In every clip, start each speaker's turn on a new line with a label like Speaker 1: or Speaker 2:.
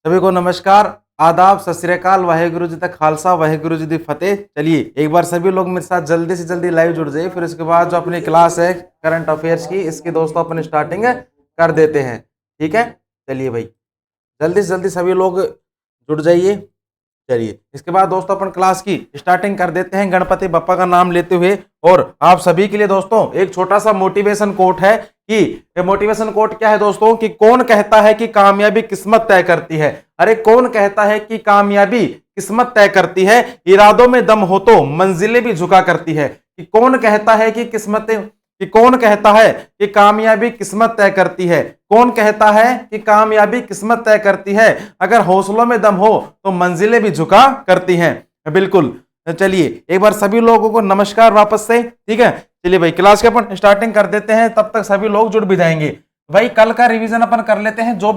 Speaker 1: सभी को नमस्कार, आदाब, सत श्री अकाल, वाहेगुरु जी तक खालसा, वाहेगुरु जी दी फतेह। चलिए एक बार सभी लोग मेरे साथ जल्दी से जल्दी लाइव जुड़ जाइए। फिर उसके बाद जो अपनी क्लास है करंट अफेयर्स की, इसकी दोस्तों अपन स्टार्टिंग कर देते हैं। ठीक है, चलिए भाई जल्दी से जल्दी सभी लोग जुड़ जाइए। चलिए इसके बाद दोस्तों अपन क्लास की स्टार्टिंग कर देते हैं गणपति बप्पा का नाम लेते हुए। और आप सभी के लिए दोस्तों एक छोटा सा मोटिवेशन कोट है कि मोटिवेशन कोट क्या है दोस्तों, कि कौन कहता है कि कामयाबी किस्मत तय करती है। अरे कौन कहता है कि कामयाबी किस्मत तय करती है, इरादों में दम हो तो मंजिलें भी झुका करती है। कि कौन कहता है कि कौन कहता है कि कामयाबी किस्मत तय करती है। कौन कहता है कि कामयाबी किस्मत तय करती है, अगर हौसलों में दम हो तो मंजिलें भी झुका करती हैं। बिल्कुल, चलिए एक बार सभी लोगों को नमस्कार वापस से। ठीक है, चलिए भाई क्लास के अपन स्टार्टिंग कर देते हैं, तब तक सभी लोग जुड़ भी जाएंगे। भाई कल का रिवीजन अपन कर लेते हैं, जो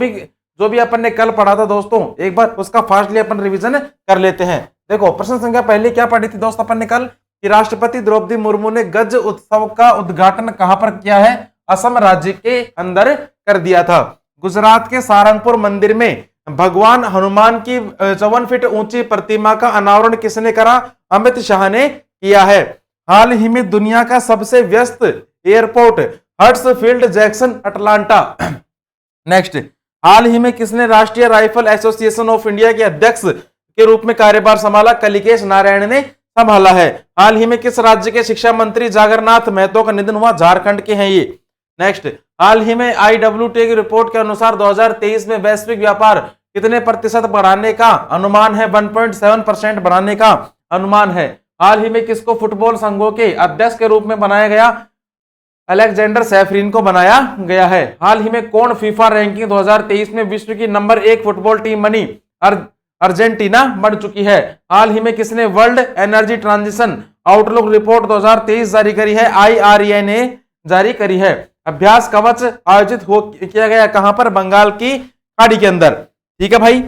Speaker 1: भी अपन ने कल पढ़ा था दोस्तों, एक बार उसका फास्टली अपन रिवीजन कर लेते हैं। देखो प्रश्न संख्या पहले क्या पढ़ी थी दोस्तों अपन ने कल, कि राष्ट्रपति द्रौपदी मुर्मू ने गज उत्सव का उद्घाटन कहां पर किया है, असम राज्य के अंदर कर दिया था। गुजरात के सारंगपुर मंदिर में भगवान हनुमान की 54 फीट ऊंची प्रतिमा का अनावरण किसने करा, अमित शाह ने किया है। हाल ही में दुनिया का सबसे व्यस्त एयरपोर्ट हर्ट्सफील्ड जैक्सन अटलांटा। नेक्स्ट, हाल ही में किसने राष्ट्रीय राइफल एसोसिएशन ऑफ इंडिया के अध्यक्ष के रूप में कार्यभार संभाला, कलिकेश नारायण ने संभाला है। हाल ही में किस राज्य के शिक्षा मंत्री जागरनाथ महतो का निधन हुआ, झारखंड के हैं ये। नेक्स्ट, हाल ही में IWT की रिपोर्ट के अनुसार 2023 में वैश्विक व्यापार कितने प्रतिशत बढ़ाने का अनुमान है, 1.7% बढ़ाने का अनुमान है। हाल ही में किसको फुटबॉल संघों के अध्यक्ष के रूप में बनाया गया, अलेक्जेंडर सैफरीन को बनाया गया है। हाल ही में कौन फीफा रैंकिंग 2023 में विश्व की नंबर 1 फुटबॉल टीम बनी, अर्जेंटीना बन चुकी है। हाल ही में किसने world energy transition outlook report 2023 जारी करी है, IREA ने जारी करी है। अभ्यास कवच आयोजित किया गया कहां पर, बंगाल की खाड़ी के अंदर। ठीक है भाई,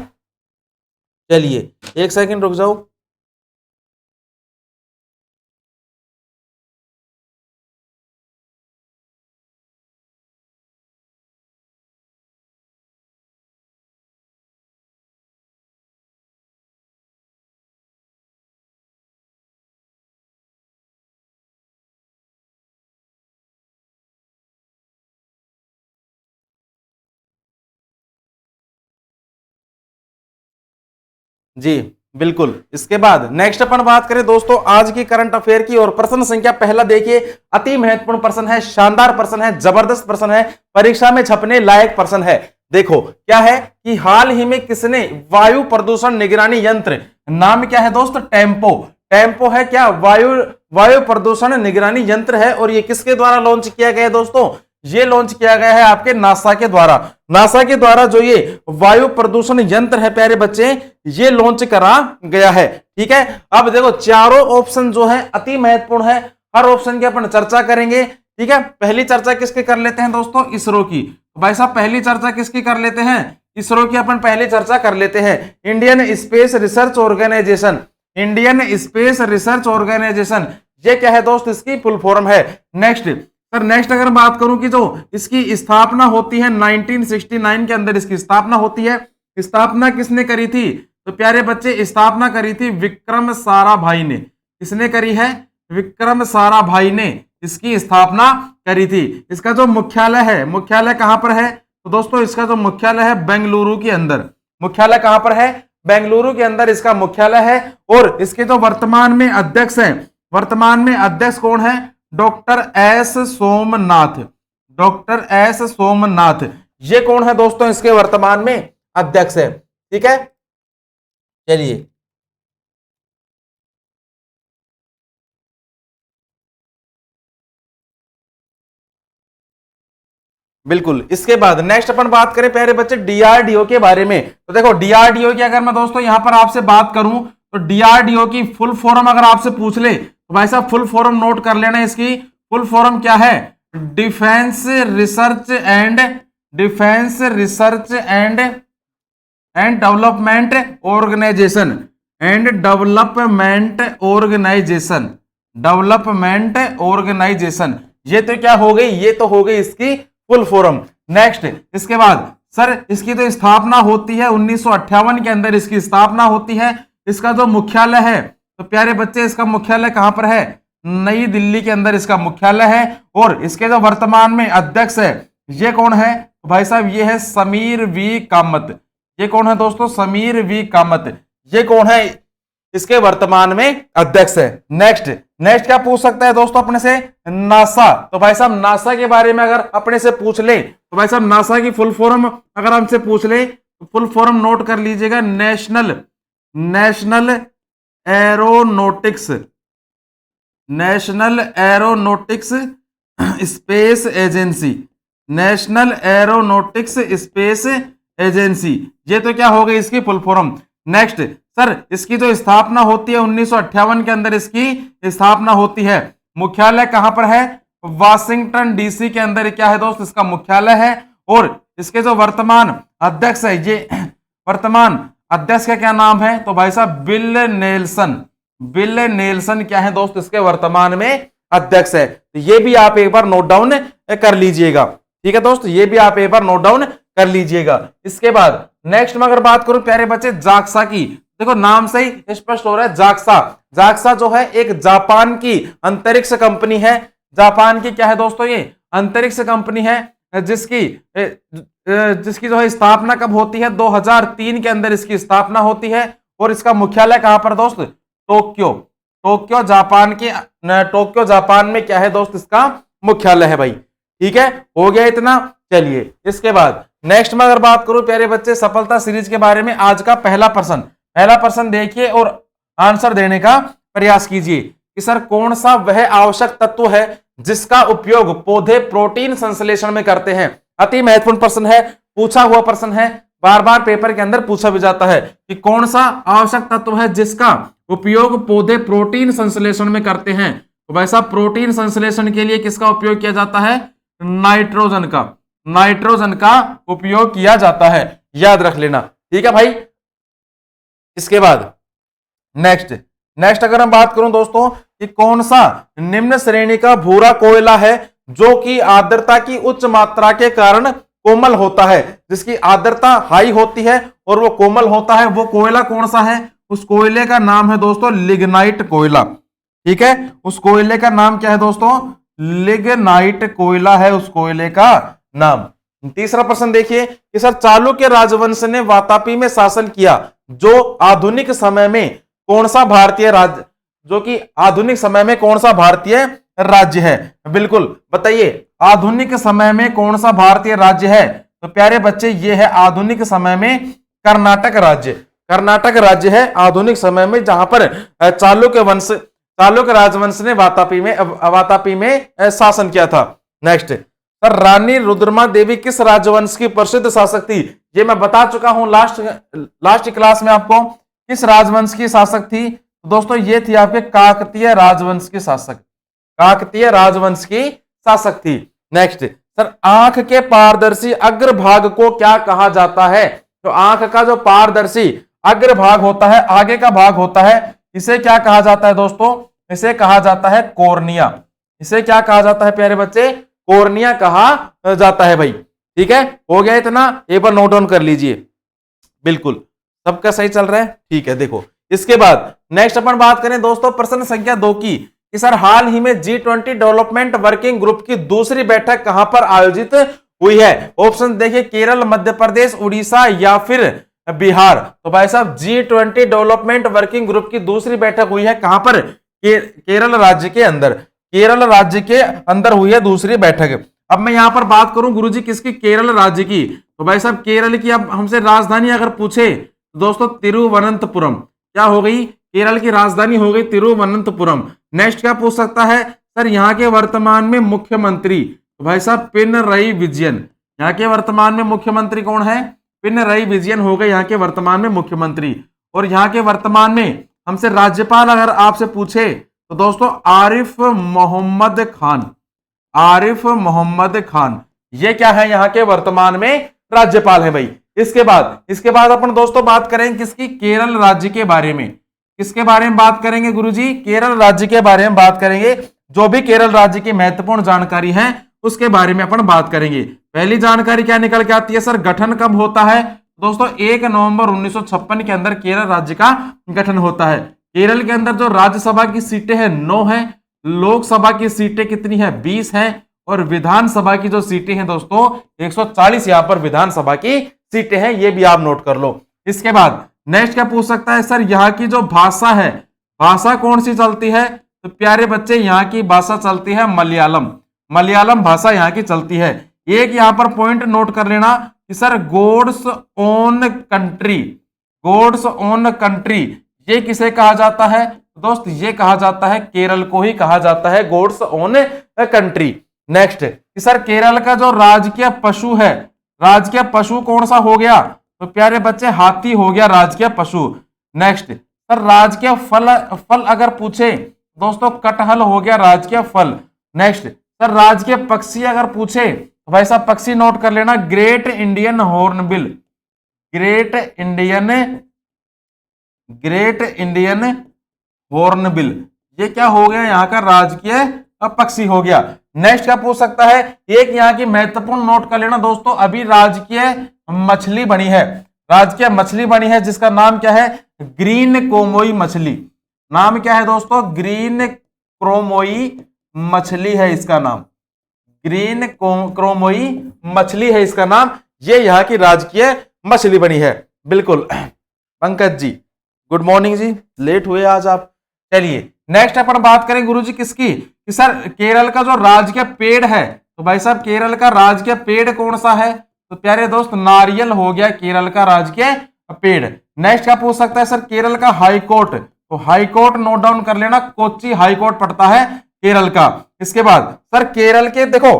Speaker 1: चलिए एक सेकंड रुक जाओ। जी बिल्कुल, इसके बाद नेक्स्ट अपन बात करें दोस्तों आज की करंट अफेयर की। और प्रश्न संख्या पहला देखिए, अति महत्वपूर्ण प्रश्न है, शानदार प्रश्न है, जबरदस्त प्रश्न है, परीक्षा में छपने लायक प्रश्न है। देखो क्या है कि हाल ही में किसने वायु प्रदूषण निगरानी यंत्र, नाम क्या है दोस्त, टेम्पो है क्या, वायु प्रदूषण निगरानी यंत्र है। और ये किसके द्वारा लॉन्च किया गया है दोस्तों, ये लॉन्च किया गया है आपके नासा के द्वारा जो ये वायु प्रदूषण यंत्र है प्यारे बच्चे, ये लॉन्च करा गया है। ठीक है, अब देखो चारों ऑप्शन जो है अति महत्वपूर्ण है, हर ऑप्शन की अपन चर्चा करेंगे। ठीक है, पहली चर्चा किसकी कर लेते हैं दोस्तों, इसरो की। भाई साहब पहली चर्चा किसकी कर लेते हैं, इसरो की अपन पहली चर्चा कर लेते हैं। इंडियन स्पेस रिसर्च ऑर्गेनाइजेशन, ये क्या है दोस्त, इसकी फुल फॉर्म है। नेक्स्ट अगर बात करूं कि जो इसकी स्थापना होती है 1969 के अंदर, इसकी स्थापना होती है। स्थापना किसने करी थी, तो प्यारे बच्चे स्थापना करी थी विक्रम साराभाई ने। किसने करी है, विक्रम साराभाई ने इसकी स्थापना करी थी। इसका जो मुख्यालय कहां पर है, तो दोस्तों इसका जो मुख्यालय है बेंगलुरु के अंदर। मुख्यालय कहां पर है, बेंगलुरु के अंदर इसका मुख्यालय है। और इसके जो वर्तमान में अध्यक्ष कौन है, डॉक्टर एस सोमनाथ। ये कौन है दोस्तों, इसके वर्तमान में अध्यक्ष है। ठीक है, चलिए बिल्कुल। इसके बाद नेक्स्ट अपन बात करें प्यारे बच्चे DRDO के बारे में। तो देखो DRDO की अगर मैं दोस्तों यहां पर आपसे बात करूं, तो DRDO की फुल फॉर्म अगर आपसे पूछ ले तो भाई साहब फुल फॉर्म नोट कर लेना। इसकी फुल फॉर्म क्या है, defence research and development organisation. ये तो क्या हो गई, ये तो हो गई इसकी फुल फॉर्म। नेक्स्ट, इसके बाद सर इसकी तो स्थापना होती है 1958 के अंदर, इसकी स्थापना होती है। इसका जो मुख्यालय है तो प्यारे बच्चे इसका मुख्यालय कहां पर है? नई दिल्ली के अंदर इसका मुख्यालय है। और इसके जो वर्तमान में अध्यक्ष है ये कौन है? तो भाई साहब ये है समीर वी कामत। ये कौन है दोस्तों? समीर वी कामत। ये कौन है? इसके वर्तमान में अध्यक्ष है। नेक्स्ट क्या पूछ सकता है दोस्तों अपने से? नासा। तो भाई साहब नासा के बारे में अगर अपने से पूछ ले तो भाई साहब नासा की फुल फॉर्म अगर हमसे पूछ ले तो फुल फॉर्म नोट कर लीजिएगा, national aeronautics space agency. National aeronautics space agency, ये तो क्या हो गई इसकी फुल फॉर्म। नेक्स्ट सर इसकी जो स्थापना होती है 1958 के अंदर इसकी स्थापना होती है। मुख्यालय कहां पर है? वाशिंगटन डीसी के अंदर क्या है दोस्त? इसका मुख्यालय है। और इसके जो वर्तमान अध्यक्ष है, ये वर्तमान अध्यक्ष का क्या नाम है? तो भाई साहब बिल नेल्सन क्या है दोस्त? इसके वर्तमान में अध्यक्ष है। तो ये भी आप एक बार नोट डाउन कर लीजिएगा, ठीक है दोस्त, ये भी आप एक बार नोट डाउन कर लीजिएगा। इसके बाद नेक्स्ट में अगर बात करूं प्यारे बच्चे जाक्सा की, देखो नाम से ही स्पष्ट हो रहा है जाक्सा जो है एक जापान की अंतरिक्ष कंपनी है। जापान की क्या है दोस्तों? ये अंतरिक्ष कंपनी है जिसकी जो है स्थापना कब होती है? 2003 के अंदर इसकी स्थापना होती है। और इसका मुख्यालय कहां पर दोस्त? टोक्यो जापान में क्या है दोस्त? इसका मुख्यालय है भाई, ठीक है, हो गया इतना। चलिए इसके बाद नेक्स्ट में अगर बात करूं प्यारे बच्चे सफलता सीरीज के बारे में, आज का पहला प्रश्न देखिए और आंसर देने का प्रयास कीजिए कि सर कौन सा वह आवश्यक तत्व है जिसका उपयोग पौधे प्रोटीन संश्लेषण में करते हैं। अति महत्वपूर्ण प्रश्न है, पूछा हुआ प्रश्न है, बार बार पेपर के अंदर पूछा भी जाता है कि कौन सा आवश्यक तत्व है जिसका उपयोग पौधे प्रोटीन संश्लेषण में करते हैं। तो भाई साहब प्रोटीन संश्लेषण के लिए किसका उपयोग किया जाता है? नाइट्रोजन का उपयोग किया जाता है, याद रख लेना, ठीक है भाई। इसके बाद नेक्स्ट अगर हम बात करूं दोस्तों कि कौन सा निम्न श्रेणी का भूरा कोयला है जो कि आर्द्रता की उच्च मात्रा के कारण कोमल होता है, जिसकी आर्द्रता हाई होती है और वो कोमल होता है, वो कोयला कौन सा है? उस कोयले का नाम है दोस्तों लिग्नाइट कोयला, ठीक है। उस कोयले का नाम क्या है दोस्तों? लिग्नाइट कोयला है उस कोयले का नाम। तीसरा प्रश्न देखिए कि सर चालुक्य राजवंश ने वातापी में शासन किया जो आधुनिक समय में कौन सा भारतीय राज्य राज्य है? बिल्कुल बताइए, आधुनिक समय में कौन सा भारतीय राज्य है? तो प्यारे बच्चे ये है आधुनिक समय में कर्नाटक राज्य है आधुनिक समय में, जहां पर चालुक्य राजवंश ने वातापी में शासन किया था। नेक्स्ट सर रानी रुद्रमा देवी किस राजवंश की प्रसिद्ध शासक थी? ये मैं बता चुका हूं लास्ट क्लास में आपको, किस राजवंश की शासक थी दोस्तों? ये थी आपके काकतीय राजवंश की शासक थी। नेक्स्ट सर आंख के पारदर्शी अग्रभाग को क्या कहा जाता है? तो आंख का जो पारदर्शी अग्रभाग होता है, आगे का भाग होता है, इसे क्या कहा जाता है दोस्तों? इसे कहा जाता है कॉर्निया। इसे क्या कहा जाता है प्यारे बच्चे? कॉर्निया कहा जाता है भाई, ठीक है, हो गया इतना, एक बार नोट डाउन कर लीजिए। बिल्कुल सबका सही चल रहा है, ठीक है। देखो इसके बाद नेक्स्ट अपन बात करें दोस्तों प्रश्न संख्या 2 की कि सर हाल ही में G20 डेवलपमेंट वर्किंग ग्रुप की दूसरी बैठक कहां पर आयोजित हुई है? ऑप्शन देखिए केरल, मध्य प्रदेश, उड़ीसा या फिर बिहार। तो भाई साहब G20 डेवलपमेंट वर्किंग ग्रुप की दूसरी बैठक हुई है कहां पर? केरल राज्य के अंदर हुई है दूसरी बैठक। अब मैं यहां पर बात करूं गुरुजी किसकी? केरल राज्य की। तो भाई साहब केरल की अब हमसे राजधानी अगर पूछे तो दोस्तों तिरुवनंतपुरम, क्या हो गई? केरल की राजधानी हो गई तिरुवनंतपुरम। नेक्स्ट क्या पूछ सकता है सर यहाँ के वर्तमान में मुख्यमंत्री? तो भाई साहब पिनरई विजयन। यहाँ के वर्तमान में मुख्यमंत्री कौन है? पिनरई विजयन हो गए यहाँ के वर्तमान में मुख्यमंत्री। और यहाँ के वर्तमान में हमसे राज्यपाल अगर आपसे पूछे तो दोस्तों आरिफ मोहम्मद खान, ये क्या है? यहाँ के वर्तमान में राज्यपाल है भाई। इसके बाद अपन दोस्तों बात करेंगे किसकी? केरल राज्य के बारे में। किसके बारे में बात करेंगे गुरुजी? केरल राज्य के बारे में बात करेंगे। जो भी केरल राज्य की महत्वपूर्ण जानकारी है उसके बारे में अपन बात करेंगे। पहली जानकारी क्या निकल के आती है सर, गठन कब होता है? दोस्तों 1 नवंबर 1956 के अंदर केरल राज्य का गठन होता है। केरल के अंदर जो राज्यसभा की सीटें हैं 9 हैं, लोकसभा की सीटें कितनी है 20 हैं, और विधानसभा की जो सीटें हैं दोस्तों 140 यहां पर विधानसभा की सीटें हैं, ये भी आप नोट कर लो। इसके बाद नेक्स्ट क्या पूछ सकता है सर, यहाँ की जो भाषा है, भाषा कौन सी चलती है? तो प्यारे बच्चे यहाँ की भाषा चलती है मलयालम, मलयालम भाषा यहाँ की चलती है। एक यहाँ पर पॉइंट नोट कर लेना कि sir God's own country, God's own country ये किसे कहा जाता है? दोस्त ये कहा जाता है केरल को ही कहा जाता है गोड्स ओन कंट्री। नेक्स्ट कि सर केरल का जो राजकीय पशु है, राजकीय पशु कौन सा हो गया? तो प्यारे बच्चे हाथी हो गया राजकीय पशु। नेक्स्ट सर राजकीय फल, फल अगर पूछे दोस्तों कटहल हो गया राजकीय फल। नेक्स्ट सर राजकीय पक्षी अगर पूछे तो भाई साहब पक्षी नोट कर लेना, great Indian hornbill, great Indian hornbill, ये क्या हो गया यहाँ का राजकीय पक्षी हो गया। नेक्स्ट क्या पूछ सकता है, एक यहाँ की महत्वपूर्ण नोट कर लेना दोस्तों, अभी राजकीय मछली बनी है, राजकीय मछली बनी है जिसका नाम क्या है? ग्रीन कोमोई मछली। नाम क्या है दोस्तों? ग्रीन क्रोमोई मछली है इसका नाम, ग्रीन क्रोमोई मछली है इसका नाम, ये यहाँ की राजकीय मछली बनी है। बिल्कुल पंकज जी गुड मॉर्निंग जी, लेट हुए आज आप। चलिए नेक्स्ट अपन बात करें गुरुजी किसकी, कि सर केरल का जो राजकीय पेड़ है, तो भाई साहब केरल का राजकीय पेड़ कौन सा है? तो प्यारे दोस्त नारियल हो गया केरल का राजकीय पेड़। नेक्स्ट क्या पूछ सकता है सर, केरल का हाई कोर्ट, तो हाई कोर्ट नोट डाउन कर लेना, कोच्चि हाई कोर्ट पड़ता है केरल का। इसके बाद सर केरल के देखो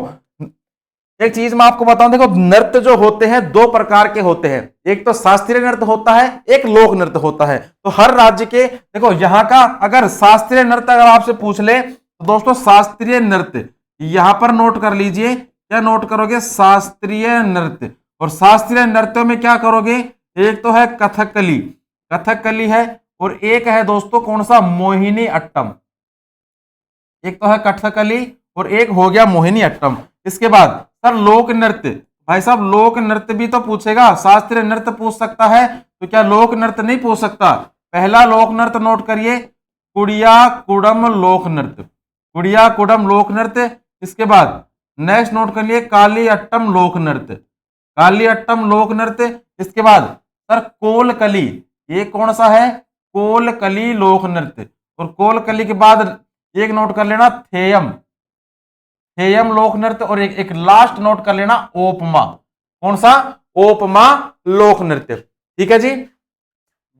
Speaker 1: एक चीज मैं आपको बताऊं, देखो नृत्य जो होते हैं 2 प्रकार के होते हैं, एक तो शास्त्रीय नृत्य होता है, एक लोक नृत्य होता है। तो हर राज्य के देखो यहाँ का अगर शास्त्रीय नृत्य अगर आपसे पूछ ले तो दोस्तों शास्त्रीय नृत्य यहां पर नोट कर लीजिए, क्या नोट करोगे? शास्त्रीय नृत्य। और शास्त्रीय नृत्यों में क्या करोगे? एक तो है कथकली, कथकली है, और एक है दोस्तों कौन सा? मोहिनी अट्टम। एक तो है कथकली और एक हो गया मोहिनी अट्टम। इसके बाद सर लोक नृत्य, भाई साहब लोक नृत्य भी तो पूछेगा, शास्त्रीय नृत्य पूछ सकता है तो क्या लोक नृत्य नहीं पूछ सकता? पहला लोक नृत्य नोट करिए, कुड़िया कुडम लोक नृत्य, कुड़िया कुडम लोक नृत्य। इसके बाद नेक्स्ट नोट कर लिए काली अट्टम लोक नृत्य, काली अट्टम लोक नृत्य। इसके बाद सर कोलकली, ये कौन सा है? कोलकली लोक नृत्य। और कोलकली के बाद एक नोट कर लेना थेयम, थेयम लोक नृत्य। और एक लास्ट नोट कर लेना ओपमा, कौन सा? ओपमा लोक नृत्य। ठीक है जी,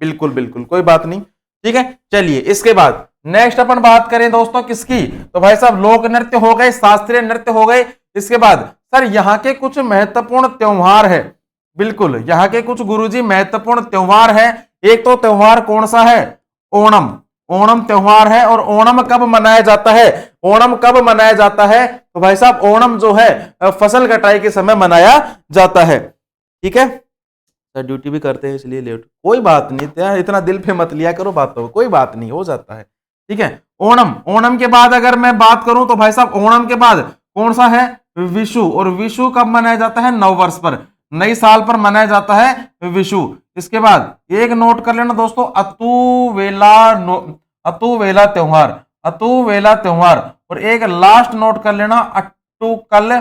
Speaker 1: बिल्कुल बिल्कुल कोई बात नहीं, ठीक है। चलिए इसके बाद नेक्स्ट अपन बात करें दोस्तों किसकी, तो भाई साहब लोक नृत्य हो गए, शास्त्रीय नृत्य हो गए। इसके बाद सर यहाँ के कुछ महत्वपूर्ण त्योहार है, बिल्कुल यहाँ के कुछ गुरुजी महत्वपूर्ण त्योहार है। एक तो त्योहार कौन सा है? ओणम, ओणम त्योहार है। और ओणम कब मनाया जाता है? ओणम कब मनाया जाता है? तो भाई साहब ओणम जो है फसल कटाई के समय मनाया जाता है। ठीक है सर, ड्यूटी भी करते हैं इसलिए लेट, कोई बात नहीं, इतना दिल पे मत लिया करो बातों, कोई बात नहीं, हो जाता है। ठीक है, ओणम, ओणम के बाद अगर मैं बात करूं तो भाई साहब ओणम के बाद कौन सा है? विशु। और विशु कब मनाया जाता है? नव वर्ष पर, नई साल पर मनाया जाता है विशु। इसके बाद एक नोट कर लेना दोस्तों अतुवेला त्योहार, अतुवेला त्योहार। और एक लास्ट नोट कर लेना अट्टुकल,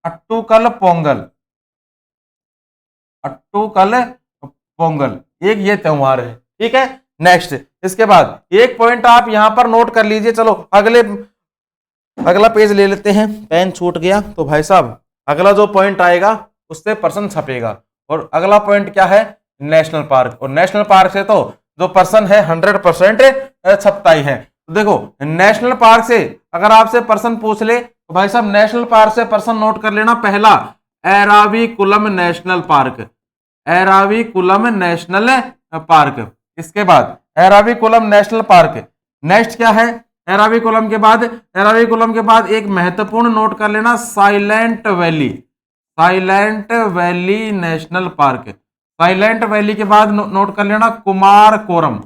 Speaker 1: अट्टुकल पोंगल, अट्टुकल पोंगल, एक ये त्योहार है। ठीक है, नेक्स्ट इसके बाद एक पॉइंट आप यहां पर नोट कर लीजिए। चलो अगला पेज ले लेते हैं, पेन छूट गया तो भाई साहब अगला जो पॉइंट आएगा उससे पर्सन छपेगा। और अगला पॉइंट क्या है? National park. और नेशनल पार्क से तो जो पर्सन है 100% छपता ही है। तो देखो नेशनल पार्क से अगर आपसे पर्सन पूछ ले तो भाई साहब नेशनल पार्क से पर्सन नोट कर लेना, पहला Eravikulam national park, Eravikulam national park. इसके बाद एराविकुलम नेशनल पार्क, नेक्स्ट क्या है? एराविकुलम के बाद एक महत्वपूर्ण नोट कर लेना silent valley, silent valley national park. Silent valley के बाद नोट कर लेना कुमारकोरम,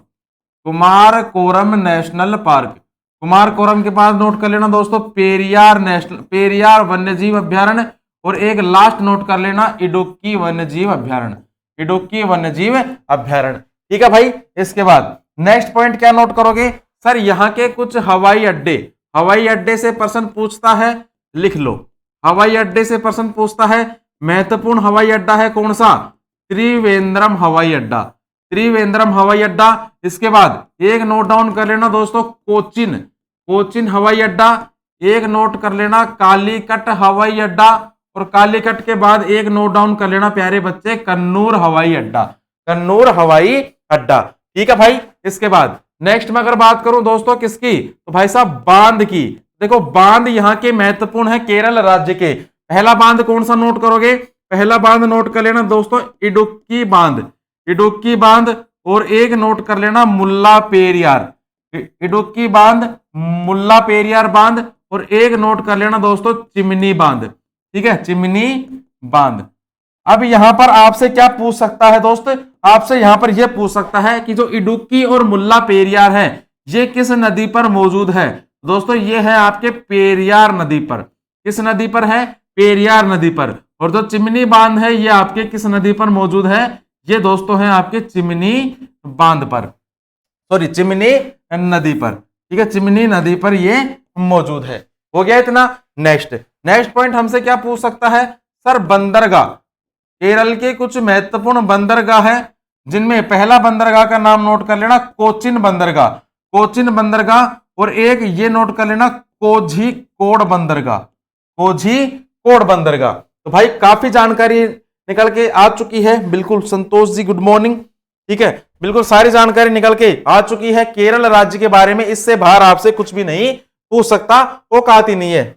Speaker 1: कुमारकोरम नेशनल पार्क। कुमारकोरम के पास नोट कर लेना दोस्तों पेरियार वन्यजीव अभ्यारण्य, और एक लास्ट नोट कर लेना इडुक्की वन्यजीव अभ्यारण्य, इडुक्की वन्यजीव अभ्यारण्य। ठीक है भाई। इसके बाद नेक्स्ट पॉइंट क्या नोट करोगे सर, यहाँ के कुछ हवाई अड्डे से प्रश्न पूछता है, लिख लो। हवाई अड्डे से प्रश्न पूछता है, महत्वपूर्ण हवाई अड्डा है कौन सा, त्रिवेंद्रम हवाई अड्डा, त्रिवेंद्रम हवाई अड्डा। इसके बाद एक नोट डाउन कर लेना दोस्तों कोचिन हवाई अड्डा, एक नोट कर लेना कालीकट हवाई अड्डा, और कालीकट के बाद एक नोट डाउन कर लेना प्यारे बच्चे कन्नूर हवाई अड्डा, कन्नूर हवाई अड्डा। ठीक है भाई। इसके बाद नेक्स्ट में अगर बात करूं दोस्तों किसकी, तो भाई साहब बांध की। देखो बांध यहाँ के महत्वपूर्ण है केरल राज्य के। पहला बांध कौन सा नोट करोगे, पहला बांध नोट कर लेना दोस्तों इडुक्की बांध, इडुक्की बांध, और एक नोट कर लेना मुल्ला पेरियार, इडुक्की बांध, मुल्ला पेरियार बांध, और एक नोट कर लेना दोस्तों चिमनी बांध। ठीक है, चिमनी बांध। अब यहां पर आपसे क्या पूछ सकता है दोस्त, आपसे यहां पर यह पूछ सकता है कि जो इडुक्की और मुल्ला पेरियार है ये किस नदी पर मौजूद है। दोस्तों ये है आपके पेरियार नदी पर। किस नदी पर है, पेरियार नदी पर। और जो चिमनी बांध है ये आपके किस नदी पर मौजूद है, ये दोस्तों है आपके चिमनी बांध पर, सॉरी चिमनी नदी पर। ठीक है, चिमनी नदी पर ये मौजूद है। हो गया इतना। नेक्स्ट पॉइंट हमसे क्या पूछ सकता है सर, बंदरगाह। केरल के कुछ महत्वपूर्ण बंदरगाह है, जिनमें पहला बंदरगाह का नाम नोट कर लेना कोचिन बंदरगाह, कोचिन बंदरगाह, और एक ये नोट कर लेना कोझिकोड बंदरगाह, कोझिकोड बंदरगाह। तो भाई काफी जानकारी निकल के आ चुकी है। बिल्कुल संतोष जी गुड मॉर्निंग। ठीक है, बिल्कुल सारी जानकारी निकल के आ चुकी है केरल राज्य के बारे में। इससे बाहर आपसे कुछ भी नहीं पूछ सकता, वो कहती नहीं है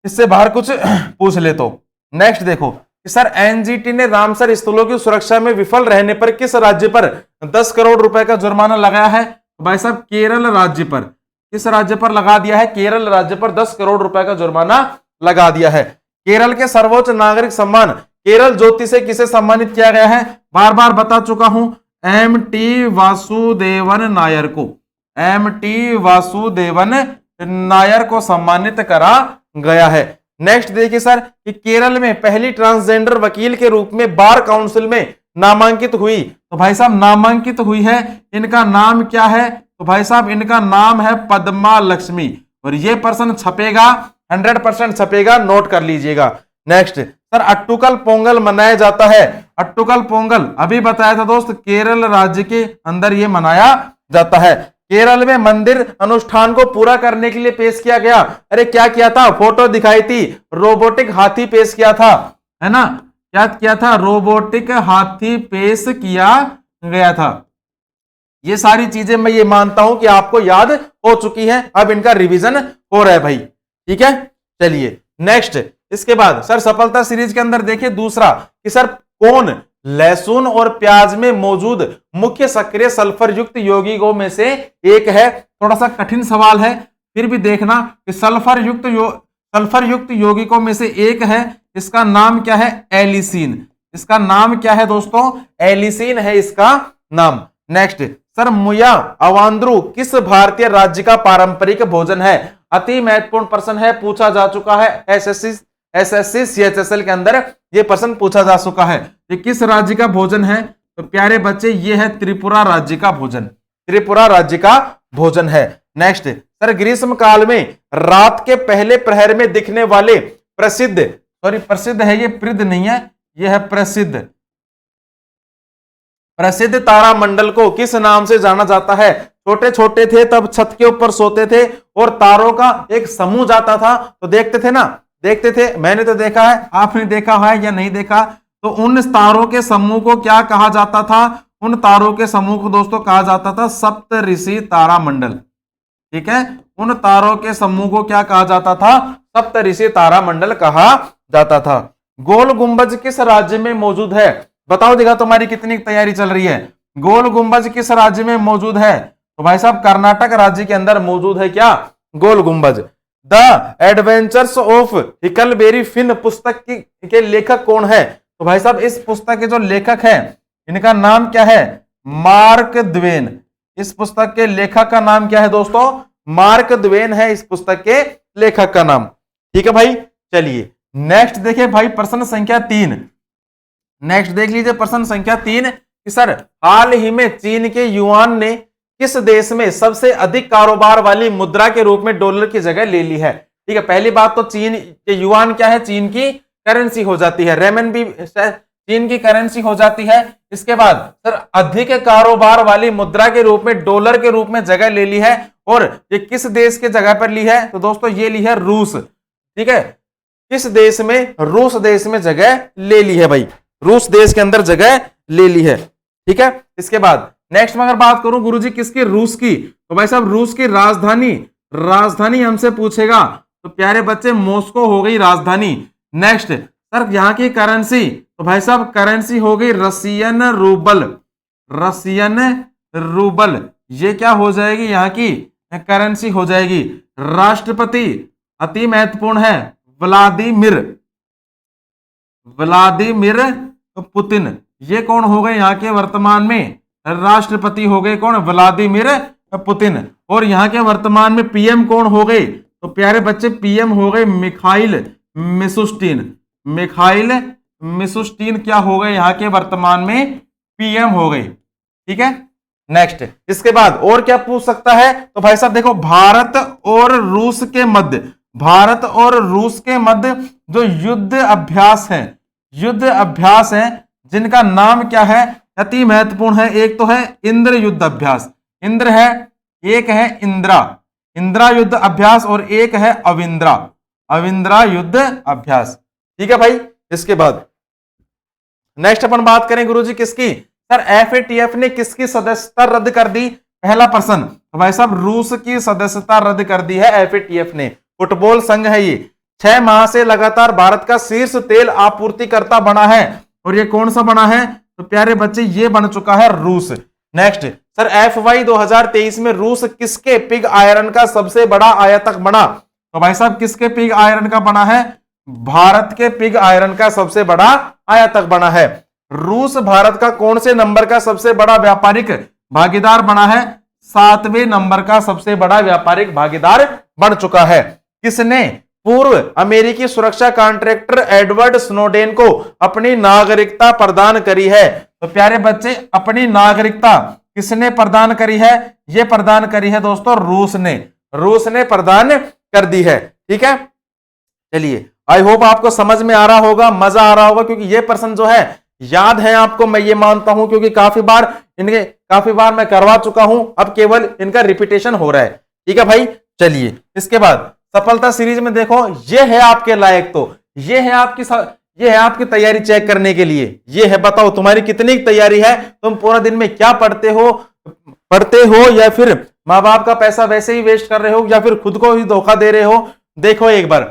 Speaker 1: इससे बाहर कुछ पूछ ले तो। नेक्स्ट देखो कि सर एनजीटी ने रामसर स्थलों की सुरक्षा में विफल रहने पर किस राज्य पर 10 करोड़ रुपए का जुर्माना लगाया है। तो भाई साहब केरल राज्य पर, किस राज्य पर लगा दिया है, केरल राज्य पर 10 करोड़ रुपए का जुर्माना लगा दिया है। केरल के सर्वोच्च नागरिक सम्मान केरल ज्योति से किसे सम्मानित किया गया है, बार बार बता चुका हूं, एमटी वासुदेवन नायर को, एमटी वासुदेवन नायर को सम्मानित करा गया है। नेक्स्ट देखिए सर कि केरल में पहली ट्रांसजेंडर वकील के रूप में बार काउंसिल में नामांकित हुई। तो भाई साहब नामांकित हुई है, इनका नाम क्या है, तो भाई साहब इनका नाम है पद्मा लक्ष्मी। और ये प्रश्न छपेगा, 100% छपेगा, नोट कर लीजिएगा। नेक्स्ट सर अट्टुकल पोंगल मनाया जाता है। अट्टुकल पोंगल अभी बताया था दोस्त, केरल राज्य के अंदर ये मनाया जाता है। केरल में मंदिर अनुष्ठान को पूरा करने के लिए पेश किया गया, अरे क्या किया था, फोटो दिखाई थी, रोबोटिक हाथी पेश किया था, है ना, क्या किया था, रोबोटिक हाथी पेश किया गया था। ये सारी चीजें मैं ये मानता हूं कि आपको याद हो चुकी है, अब इनका रिवीजन हो रहा है भाई। ठीक है, चलिए नेक्स्ट। इसके बाद सर सफलता सीरीज के अंदर देखिए दूसरा कि सर कौन लहसुन और प्याज में मौजूद मुख्य सक्रिय सल्फर युक्त यौगिकों में से एक है। थोड़ा सा कठिन सवाल है, फिर भी देखना कि सल्फर युक्त यौगिकों में से एक है, इसका नाम क्या है, एलिसीन। इसका नाम क्या है दोस्तों, एलिसीन है इसका नाम। नेक्स्ट सर मुया अवांद्रू किस भारतीय राज्य का पारंपरिक भोजन है। अति महत्वपूर्ण प्रश्न है, पूछा जा चुका है एसएससी सीएचएसएल के अंदर ये प्रश्न पूछा जा चुका है। ये किस राज्य का भोजन है, तो प्यारे बच्चे ये है त्रिपुरा राज्य का भोजन, त्रिपुरा राज्य का भोजन है। नेक्स्ट सर ग्रीष्म काल में रात के पहले प्रहर में दिखने वाले प्रसिद्ध है, ये प्रसिद्ध नहीं है, ये है प्रसिद्ध तारामंडल को किस नाम से जाना जाता है। छोटे छोटे थे तब छत के ऊपर सोते थे और तारों का एक समूह जाता था, तो देखते थे ना, देखते थे, मैंने तो देखा है, आपने देखा है या नहीं देखा। तो उन तारों के समूह को क्या कहा जाता था, उन तारों के समूह को दोस्तों कहा जाता था सप्तऋषि तारामंडल। ठीक है, उन तारों के समूह को क्या कहा जाता था, सप्तऋषि तारामंडल कहा जाता था। गोल गुंबज किस राज्य में मौजूद है, बताओ देखा तुम्हारी कितनी तैयारी चल रही है। गोल गुंबज किस राज्य में मौजूद है, तो भाई साहब कर्नाटक राज्य के अंदर मौजूद है क्या, गोल गुंबज। द एडवेंचर्स ऑफ हिकलबेरी फिन पुस्तक के लेखक कौन है, तो भाई साहब इस पुस्तक के जो लेखक हैं इनका नाम क्या है, मार्क द्वेन। इस पुस्तक के लेखक का नाम क्या है दोस्तों, मार्क ट्वेन है इस पुस्तक के लेखक का नाम। ठीक है भाई, चलिए नेक्स्ट देखिए भाई प्रश्न संख्या 3। नेक्स्ट देख लीजिए प्रश्न संख्या 3 कि सर हाल ही में चीन के युआन ने किस देश में सबसे अधिक कारोबार वाली मुद्रा के रूप में डॉलर की जगह ले ली है। ठीक है, पहली बात तो चीन के युआन क्या है, चीन की करेंसी हो जाती है, रेमनबी चीन की करेंसी हो जाती है। इसके बाद सर अधिक कारोबार वाली मुद्रा के रूप में डॉलर के रूप में जगह ले ली है, और ये किस देश के जगह पर ली है, तो दोस्तों ये ली है रूस। ठीक है, किस देश में, रूस देश में जगह ले ली है भाई, रूस देश के अंदर जगह ले ली है। ठीक है, इसके बाद नेक्स्ट में अगर बात करूं गुरुजी किसकी, रूस की, तो भाई साहब रूस की राजधानी हमसे पूछेगा, तो प्यारे बच्चे मॉस्को हो गई राजधानी। नेक्स्ट सर यहाँ की करेंसी, तो भाई साहब करेंसी हो गई रशियन रूबल, ये क्या हो जाएगी, यहाँ की करेंसी हो जाएगी। राष्ट्रपति अति महत्वपूर्ण है, व्लादिमीर पुतिन, ये कौन हो गए यहाँ के वर्तमान में राष्ट्रपति हो गए, कौन, व्लादिमीर पुतिन। और यहाँ के वर्तमान में पीएम कौन हो गए, तो प्यारे बच्चे पीएम हो गए मिखाइल मिशुस्टीन क्या हो गए, यहाँ के वर्तमान में पीएम हो गए। ठीक है, नेक्स्ट इसके बाद और क्या पूछ सकता है, तो भाई साहब देखो भारत और रूस के मध्य जो युद्ध अभ्यास है जिनका नाम क्या है, अति महत्वपूर्ण है। एक तो है इंद्र युद्ध अभ्यास, इंद्र है, एक है इंद्रा युद्ध अभ्यास, और एक है अविंद्रा युद्ध अभ्यास। ठीक है भाई, इसके बाद नेक्स्ट अपन बात करें गुरुजी किसकी, सर एफएटीएफ ने किसकी सदस्यता रद्द कर दी, पहला प्रश्न, तो भाई साहब रूस की सदस्यता रद्द कर दी है एफएटीएफ ने। फुटबॉल संघ है ये, 6 माह से लगातार भारत का शीर्ष तेल आपूर्तिकर्ता बना है, और ये कौन सा बना है, तो प्यारे बच्चे ये बन चुका है रूस। नेक्स्ट सर FY 2023 में रूस किसके पिग आयरन का सबसे बड़ा आयातक बना, तो भाई साहब किसके पिग आयरन का बना है, भारत के पिग आयरन का सबसे बड़ा आयातक बना है। रूस भारत का कौन से नंबर का सबसे बड़ा व्यापारिक भागीदार बना है, 7वें नंबर का सबसे बड़ा व्यापारिक भागीदार बन चुका है। किसने, पूर्व अमेरिकी सुरक्षा कॉन्ट्रैक्टर एडवर्ड स्नोडेन को अपनी नागरिकता प्रदान करी है, तो प्यारे बच्चे अपनी नागरिकता किसने प्रदान करी है, ये प्रदान करी है दोस्तों रूस ने प्रदान कर दी है। ठीक है, चलिए आई होप आपको समझ में आ रहा होगा, मजा आ रहा होगा, क्योंकि ये प्रश्न जो है याद है आपको, मैं ये मानता हूं, क्योंकि काफी बार मैं करवा चुका हूं, अब केवल इनका रिपीटेशन हो रहा है। ठीक है भाई, चलिए इसके बाद सफलता सीरीज में देखो, ये है आपके लायक, तो ये है आपकी तैयारी चेक करने के लिए, ये है बताओ तुम्हारी कितनी तैयारी है, तुम पूरा दिन में क्या पढ़ते हो, या फिर माँ बाप का पैसा वैसे ही वेस्ट कर रहे हो, या फिर खुद को ही धोखा दे रहे हो। देखो एक बार,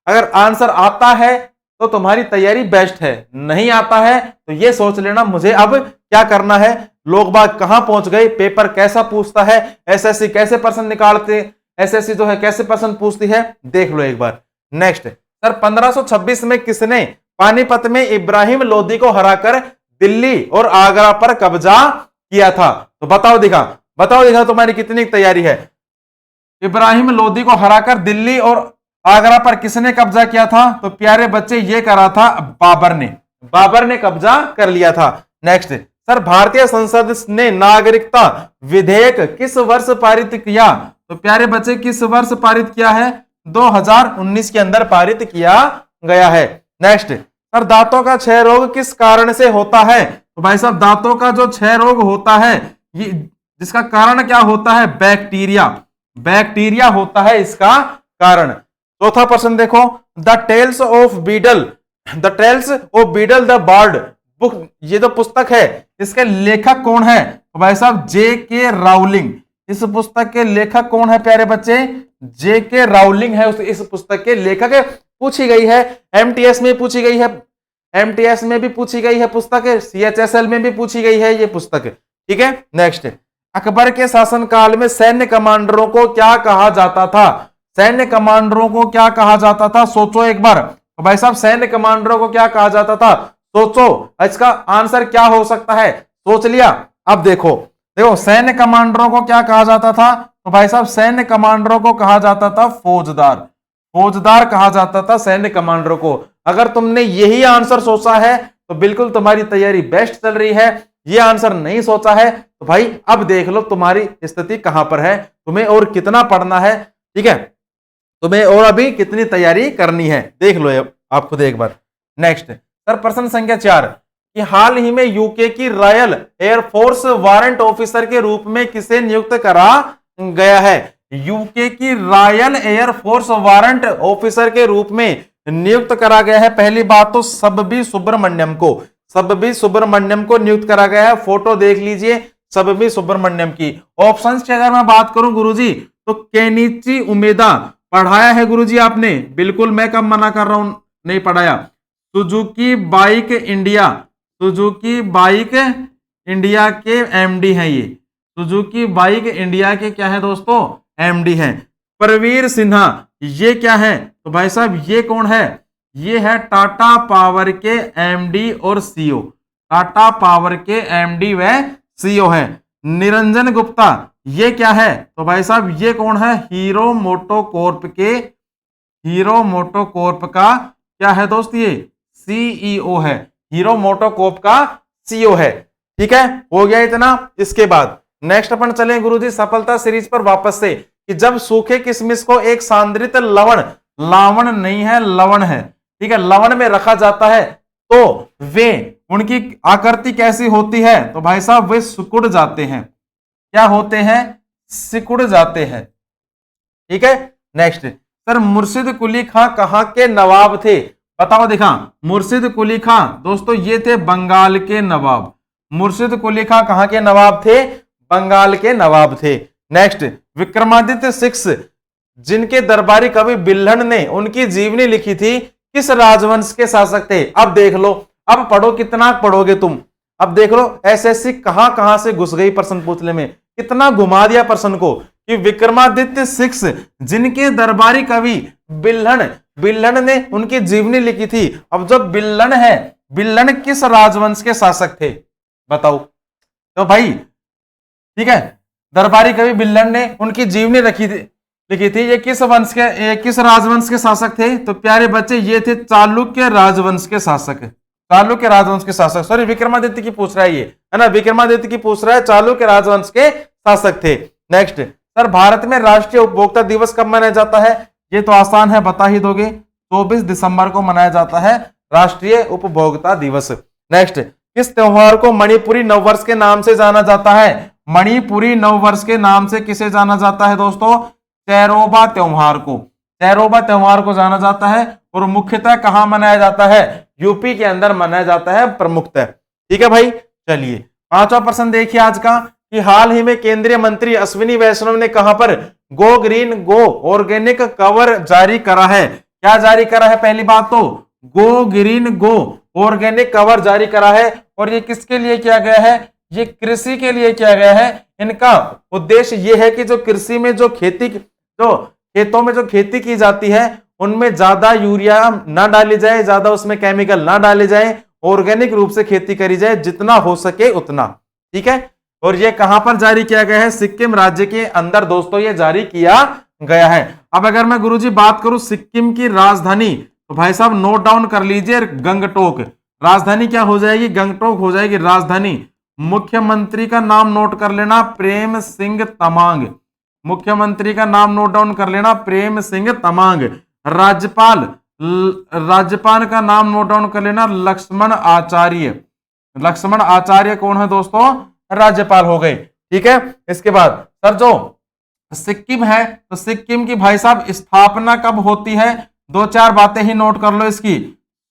Speaker 1: अगर आंसर आता है तो तुम्हारी तैयारी बेस्ट है, नहीं आता है तो ये सोच लेना मुझे अब क्या करना है। लोग बाग कहां पहुंच गए, पेपर कैसा पूछता है, एसएससी कैसे प्रश्न निकालते, एसएससी जो है कैसे प्रश्न पूछती है, देख लो एक बार। नेक्स्ट सर 1526 में किसने पानीपत में इब्राहिम लोदी को हराकर दिल्ली और आगरा पर कब्जा किया था, तो बताओ दिखा तुम्हारी कितनी तैयारी है। इब्राहिम लोदी को हराकर दिल्ली और आगरा पर किसने कब्जा किया था, तो प्यारे बच्चे ये करा था बाबर ने कब्जा कर लिया था। नेक्स्ट सर भारतीय संसद ने नागरिकता विधेयक किस वर्ष पारित किया, तो प्यारे बच्चे किस वर्ष पारित किया है, 2019 के अंदर पारित किया गया है। नेक्स्ट सर दांतों का क्षय रोग किस कारण से होता है, तो भाई साहब दांतों का जो क्षय रोग होता है, ये जिसका कारण क्या होता है, बैक्टीरिया होता है इसका कारण। चौथा प्रश्न देखो, the tales of Beedle the Bard book, ये जो पुस्तक है इसके लेखक कौन है, तो भाई साहब J.K. राउलिंग। इस पुस्तक के लेखक कौन है प्यारे बच्चे, J.K. राउलिंग है इस पुस्तक के लेखक। पूछी गई है MTS में, पूछी गई है MTS में भी पूछी गई है पुस्तक, CHSL में भी पूछी गई है ये पुस्तक। ठीक है, नेक्स्ट अकबर के शासनकाल में सैन्य कमांडरों को क्या कहा जाता था, सोचो एक बार। तो भाई साहब सैन्य कमांडरों को क्या कहा जाता था, सोचो, इसका आंसर क्या हो सकता है, सोच लिया। अब देखो सैन्य कमांडरों को क्या कहा जाता था, तो तो भाई साहब सैन्य कमांडरों को कहा जाता था फौजदार, फौजदार कहा जाता था सैन्य कमांडरों को। अगर तुमने यही आंसर सोचा है तो बिल्कुल तुम्हारी तैयारी बेस्ट चल रही है। ये आंसर नहीं सोचा है तो भाई अब देख लो तुम्हारी स्थिति कहां पर है, तुम्हें और कितना पढ़ना है, ठीक है, तुम्हें और अभी कितनी तैयारी करनी है, देख लो आप खुद एक बार। नेक्स्ट सर प्रश्न संख्या 4 कि हाल ही में यूके की रॉयल एयरफोर्स वारंट ऑफिसर के रूप में किसे नियुक्त करा गया है? यूके की रॉयल एयरफोर्स वारंट ऑफिसर के रूप में नियुक्त करा गया है, पहली बात तो सबबी सुब्रमण्यम को, सबबी सुब्रमण्यम को नियुक्त करा गया है। फोटो देख लीजिए सबबी सुब्रमण्यम की। ऑप्शंस की अगर मैं बात करूं गुरुजी तो केनिची उमेदा पढ़ाया है गुरुजी आपने, बिल्कुल मैं कब मना कर रहा हूं नहीं पढ़ाया। Suzuki bike India, Suzuki bike India के एमडी हैं ये, सुजुकी बाइक इंडिया के क्या है दोस्तों? एमडी हैं। प्रवीर सिन्हा ये क्या है? तो भाई साहब ये कौन है? ये है टाटा पावर के एमडी और सीईओ, टाटा पावर के एमडी व सीईओ है। निरंजन गुप्ता ये क्या है? तो भाई साहब ये कौन है? हीरो मोटोकॉर्प के, हीरो मोटोकॉर्प का क्या है दोस्त? ये सीईओ है, हीरो मोटोकॉर्प का सीईओ है। ठीक है, हो गया इतना। इसके बाद नेक्स्ट अपन चले गुरुजी सफलता सीरीज पर वापस से कि जब सूखे किशमिश को एक सांद्रित लवण, लावण नहीं है लवण है, ठीक है, लवण में रखा जाता है तो वे उनकी आकृति कैसी होती है? तो भाई साहब वे सिकुड़ जाते हैं। क्या होते हैं? सिकुड़ जाते हैं। ठीक है, नेक्स्ट सर मुर्शिद कुली खां कहां के नवाब थे? बताओ दिखा। मुर्शिद कुली खां दोस्तों ये थे बंगाल के नवाब, मुर्शिद कुली खां कहां के नवाब थे? बंगाल के नवाब थे। नेक्स्ट विक्रमादित्य 6 जिनके दरबारी कवि बिल्हण ने उनकी जीवनी लिखी थी किस राजवंश के शासक थे? अब देख लो, अब पढ़ो, कितना पढ़ोगे तुम। अब देख लो एसएससी कहां कहां से घुस गई प्रश्न पूछने में, कितना घुमा दिया प्रश्न को कि विक्रमादित्य 6 जिनके दरबारी कवि बिल्हण, बिल्हण ने उनकी जीवनी लिखी थी। अब जब बिल्हण है, बिल्हण किस राजवंश के शासक थे? बताओ। तो भाई ठीक है, दरबारी कवि बिल्हण ने उनकी जीवनी लिखी थी, ये किस वंश के, ये किस राजवंश के शासक थे? तो प्यारे बच्चे ये थे चालुक्य राजवंश के शासक, चालुक्य राजवंश के शासक। सॉरी विक्रमादित्य की पूछ रहा है ये, है ना, विक्रमादित्य की पूछ रहा है, चालुक्य राजवंश के शासक थे। नेक्स्ट सर भारत में राष्ट्रीय उपभोक्ता दिवस कब मनाया जाता है? ये तो आसान है, बता ही दोगे, 24 दिसंबर को मनाया जाता है राष्ट्रीय उपभोक्ता दिवस। नेक्स्ट किस त्योहार को मणिपुरी नववर्ष के नाम से जाना जाता है? मणिपुरी नववर्ष के नाम से किसे जाना जाता है दोस्तों? चैरोबा त्योहार को, चैरोबा त्योहार को जाना जाता है। और मुख्यतः कहां मनाया जाता है? यूपी के अंदर मनाया जाता है प्रमुखतः। ठीक है भाई, चलिए पांचवा प्रश्न देखिए आज का कि हाल ही में केंद्रीय मंत्री अश्विनी वैष्णव ने कहां पर गो ग्रीन गो ऑर्गेनिक कवर जारी करा है? क्या जारी करा है? पहली बात तो गो ग्रीन गो ऑर्गेनिक कवर जारी करा है। और ये किसके लिए किया गया है? ये कृषि के लिए किया गया है। इनका उद्देश्य ये है कि जो कृषि में जो खेती, जो खेतों में जो खेती की जाती है उनमें ज्यादा यूरिया ना डाली जाए, ज्यादा उसमें केमिकल ना डाले जाए, ऑर्गेनिक रूप से खेती करी जाए जितना हो सके उतना। ठीक है, और ये कहां पर जारी किया गया है? सिक्किम राज्य के अंदर दोस्तों ये जारी किया गया है। अब अगर मैं गुरुजी बात करूं सिक्किम की राजधानी, तो भाई साहब नोट डाउन कर लीजिए गंगटोक। राजधानी क्या हो जाएगी? गंगटोक हो जाएगी राजधानी। मुख्यमंत्री का नाम नोट कर लेना, प्रेम सिंह तमांग। मुख्यमंत्री का नाम नोट डाउन कर लेना, प्रेम सिंह तमांग। राज्यपाल, राज्यपाल का नाम नोट डाउन कर लेना, लक्ष्मण आचार्य। लक्ष्मण आचार्य कौन है दोस्तों? राज्यपाल हो गए। ठीक है, इसके बाद सर जो सिक्किम है तो सिक्किम की भाई साहब स्थापना कब होती है? दो चार बातें ही नोट कर लो इसकी।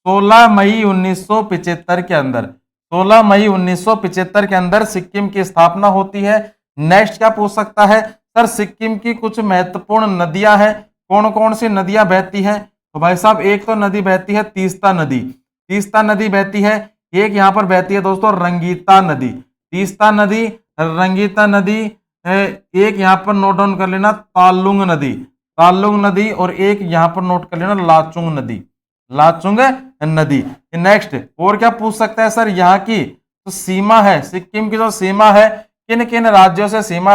Speaker 1: 16 मई 1975 के अंदर, 16 मई 1975 के अंदर सिक्किम की स्थापना होती है। नेक्स्ट क्या पूछ सकता है? सर सिक्किम की कुछ महत्वपूर्ण नदियां हैं, कौन कौन सी नदियां बहती हैं? तो भाई साहब एक तो नदी बहती है तीस्ता नदी, तीस्ता नदी बहती है। एक यहाँ पर बहती है दोस्तों रंगीता नदी, तीस्ता नदी, रंगीता नदी। एक यहाँ पर नोट डाउन कर लेना तालुंग नदी, तालुंग नदी। और एक यहाँ पर नोट कर लेना लाचुंग नदी, लाचुंग नदी। नेक्स्ट और क्या पूछ सकता है सर? यहाँ की तो सीमा है, सिक्किम की जो सीमा है किन किन राज्यों से सीमा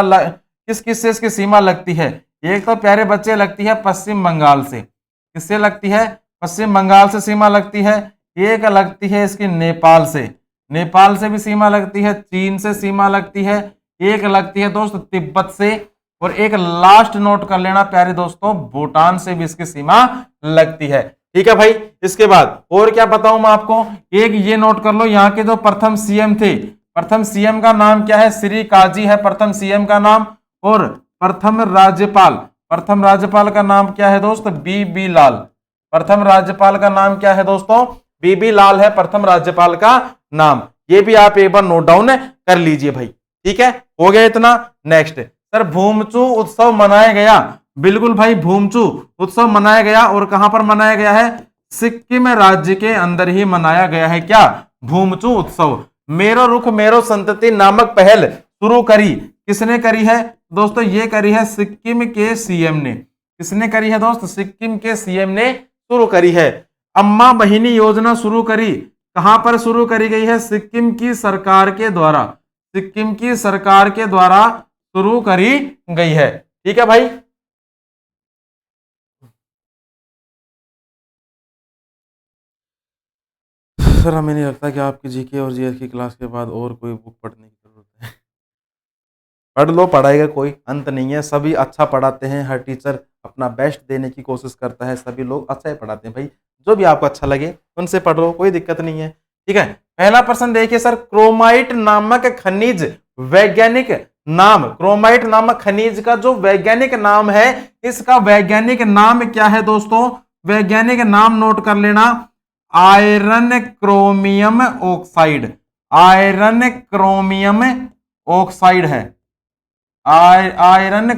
Speaker 1: किस किस से इसकी सीमा लगती है? एक तो प्यारे बच्चे लगती है पश्चिम बंगाल से। किससे लगती है? पश्चिम बंगाल से सीमा लगती है। एक लगती है इसकी नेपाल से, नेपाल से भी सीमा लगती है। चीन से सीमा लगती है। एक लगती है दोस्त तिब्बत से, और एक लास्ट नोट कर लेना प्यारे दोस्तों, भूटान से भी इसकी सीमा लगती है। ठीक है भाई। इसके बाद और क्या बताऊं मैं आपको, एक ये नोट कर लो, यहाँ के जो प्रथम सीएम थे, प्रथम सीएम का नाम क्या है? श्री काजी है प्रथम सीएम का नाम। और प्रथम राज्यपाल, प्रथम राज्यपाल का नाम क्या है दोस्त? बीबी लाल। प्रथम राज्यपाल का नाम क्या है दोस्तों? बीबी लाल है प्रथम राज्यपाल का नाम। ये भी आप एक बार नोट डाउन कर लीजिए भाई। ठीक है, हो गया इतना। नेक्स्ट सर, भूमचू उत्सव मनाया गया। बिल्कुल भाई, भूमचू उत्सव मनाया गया, और कहां पर मनाया गया है? सिक्किम राज्य के अंदर ही मनाया गया है। क्या? भूमचू उत्सव। मेरो रुख मेरो संतति नामक पहल शुरू करी, किसने करी है दोस्तों? ये करी है सिक्किम के सीएम ने। किसने करी है दोस्त? सिक्किम के सीएम ने शुरू करी है। अम्मा बहिनी योजना शुरू करी, कहां पर शुरू करी गई है? सिक्किम की सरकार के द्वारा, सिक्किम की सरकार के द्वारा शुरू करी गई है। ठीक है भाई। सर, हमें नहीं लगता कि आपकी जीके और जीएस की क्लास के बाद और कोई बुक पढ़ने की जरूरत है। पढ़ लो, पढ़ाई का कोई अंत नहीं है। सभी अच्छा पढ़ाते हैं, हर टीचर अपना बेस्ट देने की कोशिश करता है, सभी लोग अच्छा ही पढ़ाते हैं भाई। जो भी आपको अच्छा लगे उनसे पढ़ लो, कोई दिक्कत नहीं है। ठीक है, पहला प्रश्न देखिए सर, क्रोमाइट नामक खनिज वैज्ञानिक नाम, क्रोमाइट नामक खनिज का जो वैज्ञानिक नाम है, इसका वैज्ञानिक नाम क्या है दोस्तों? वैज्ञानिक नाम नोट कर लेना, iron chromium oxide. Iron chromium oxide है। आयरन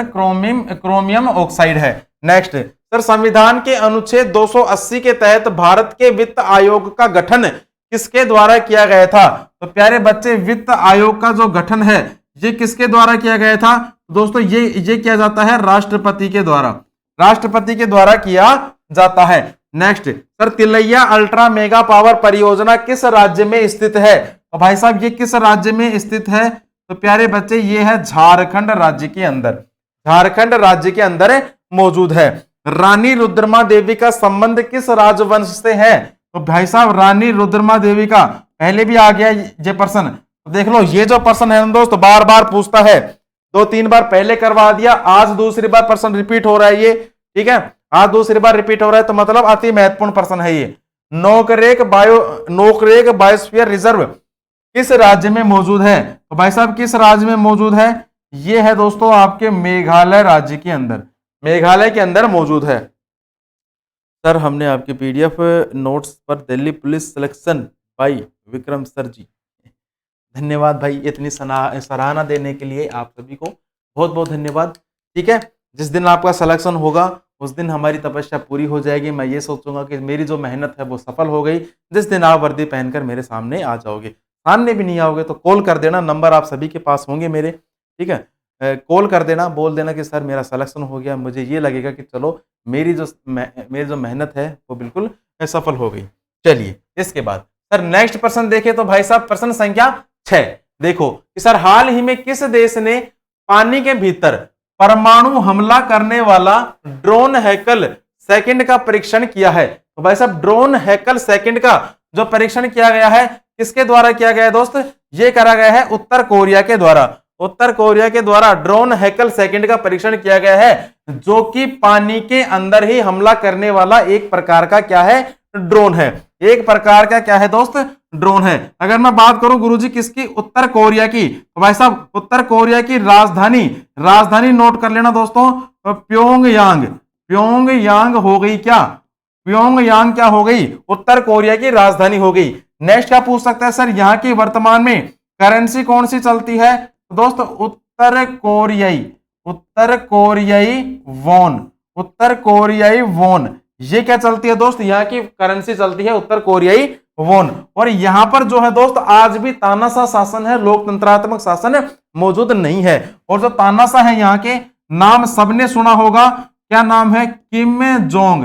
Speaker 1: क्रोमियम ऑक्साइड है। नेक्स्ट सर, संविधान के अनुच्छेद 280 के तहत भारत के वित्त आयोग का गठन किसके द्वारा किया गया था? तो प्यारे बच्चे, वित्त आयोग का जो गठन है ये किसके द्वारा किया गया था दोस्तों? ये किया जाता है राष्ट्रपति के द्वारा, राष्ट्रपति के द्वारा किया जाता है। Next sir, Tilaiya ultra mega power परियोजना किस राज्य में स्थित है? तो भाई साहब, ये किस राज्य में स्थित है? तो प्यारे बच्चे, ये है झारखंड राज्य के अंदर, झारखंड राज्य के अंदर मौजूद है। रानी रुद्रमा देवी का संबंध किस राजवंश से है? तो भाई साहब, रानी रुद्रमा देवी का पहले भी आ गया ये प्रश्न, तो देख लो, ये जो प्रश्न है दोस्त बार बार पूछता है। 2-3 बार पहले करवा दिया, आज दूसरी बार प्रश्न रिपीट हो रहा है ये। ठीक है, आज दूसरी बार रिपीट हो रहा है, तो मतलब अति महत्वपूर्ण प्रश्न है ये। नोकरेक बायोस्फीयर रिजर्व किस राज्य में मौजूद है? तो भाई साहब, किस राज्य में मौजूद है? ये है दोस्तों आपके मेघालय राज्य के अंदर, मेघालय के अंदर मौजूद है। सर, हमने आपके पीडीएफ नोट्स पर दिल्ली पुलिस सिलेक्शन भाई विक्रम सर जी, धन्यवाद भाई, इतनी सराहना देने के लिए आप सभी को बहुत बहुत धन्यवाद। ठीक है, जिस दिन आपका सिलेक्शन होगा उस दिन हमारी तपस्या पूरी हो जाएगी। मैं ये सोचूंगा कि मेरी जो मेहनत है वो सफल हो गई। जिस दिन आप वर्दी पहनकर मेरे सामने आ जाओगे, सामने भी नहीं आओगे तो कॉल कर देना, नंबर आप सभी के पास होंगे मेरे। ठीक है, कॉल कर देना, बोल देना कि सर मेरा सिलेक्शन हो गया, मुझे ये लगेगा कि चलो मेरी जो मेहनत है वो बिल्कुल सफल हो गई। चलिए, इसके बाद सर नेक्स्ट प्रश्न देखें तो भाई साहब प्रश्न संख्या 6 देखो कि सर हाल ही में किस देश ने पानी के भीतर परमाणु हमला करने वाला ड्रोन हैकल सेकंड का परीक्षण किया है? तो भाई साहब, ड्रोन हैकल सेकंड का जो परीक्षण किया गया है किसके द्वारा किया गया है दोस्त? ये करा गया है उत्तर कोरिया के द्वारा। उत्तर कोरिया के द्वारा ड्रोन हैकल सेकंड का परीक्षण किया गया है, जो कि पानी के अंदर ही हमला करने वाला एक प्रकार का क्या है? ड्रोन है। एक प्रकार का क्या है दोस्त? ड्रोन है। अगर मैं बात करूं गुरुजी किसकी? उत्तर कोरिया की, तो भाई साहब उत्तर कोरिया की राजधानी नोट कर लेना दोस्तों, प्योंगयांग। प्योंगयांग हो गई क्या? प्योंगयांग क्या हो गई? उत्तर कोरिया की राजधानी हो गई। नेक्स्ट क्या पूछ सकता है सर, यहाँ की वर्तमान में करेंसी कौन सी चलती है? दोस्त उत्तर कोरियाई वॉन। ये क्या चलती है दोस्त? यहाँ की करेंसी चलती है उत्तर कोरियाई वॉन। और यहाँ पर जो है दोस्त आज भी तानाशाह शासन है, लोकतंत्रात्मक शासन मौजूद नहीं है। और जो तानाशाह है यहाँ के नाम सबने सुना होगा, क्या नाम है? Kim Jong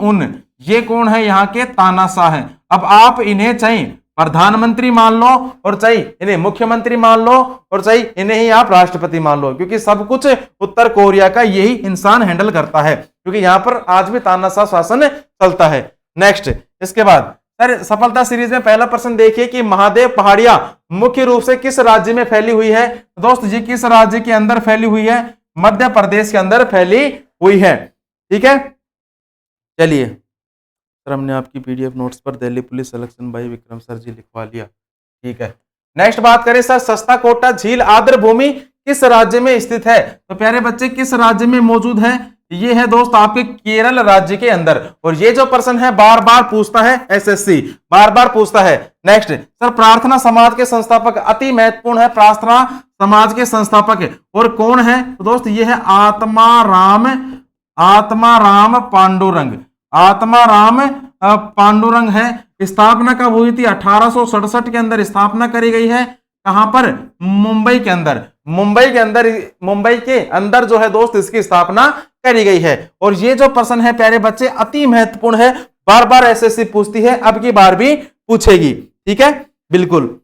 Speaker 1: Un. ये कौन है? यहाँ के तानाशाह है। अब आप इन्हें चाहे प्रधानमंत्री मान लो और चाहे इन्हें मुख्यमंत्री मान लो और चाहे इन्हें ही आप राष्ट्रपति मान लो, क्योंकि सब कुछ उत्तर कोरिया का यही इंसान हैंडल करता है, क्योंकि यहां पर आज भी तानाशाह शासन चलता है। नेक्स्ट, इसके बाद सर सफलता सीरीज में पहला प्रश्न देखिए कि महादेव पहाड़ियां मुख्य रूप से किस राज्य में फैली हुई है। दोस्त ये किस राज्य के अंदर फैली हुई है? मध्य प्रदेश के अंदर फैली हुई है। ठीक है, चलिए सर हमने आपकी पीडीएफ नोट्स पर दिल्ली पुलिस सिलेक्शन भाई विक्रम सर जी लिखवा लिया। ठीक है, नेक्स्ट बात करें सर, सस्ता कोटा झील आर्द्र भूमि किस राज्य में स्थित है? तो प्यारे बच्चे किस राज्य में मौजूद है? ये है दोस्त आपके केरल राज्य के अंदर। और ये जो प्रश्न है बार बार पूछता है एसएससी, बार बार पूछता है। नेक्स्ट सर, प्रार्थना समाज के संस्थापक अति महत्वपूर्ण है, प्रार्थना समाज के संस्थापक और कौन है? तो दोस्त ये है आत्माराम पांडुरंग। आत्माराम पांडुरंग है। स्थापना कब हुई थी? 1867 के अंदर स्थापना करी गई है। कहां पर? मुंबई के अंदर। मुंबई के अंदर जो है दोस्त इसकी स्थापना करी गई है। और ये जो प्रश्न है प्यारे बच्चे अति महत्वपूर्ण है, बार बार एसएससी पूछती है, अब की बार भी पूछेगी। ठीक है, बिल्कुल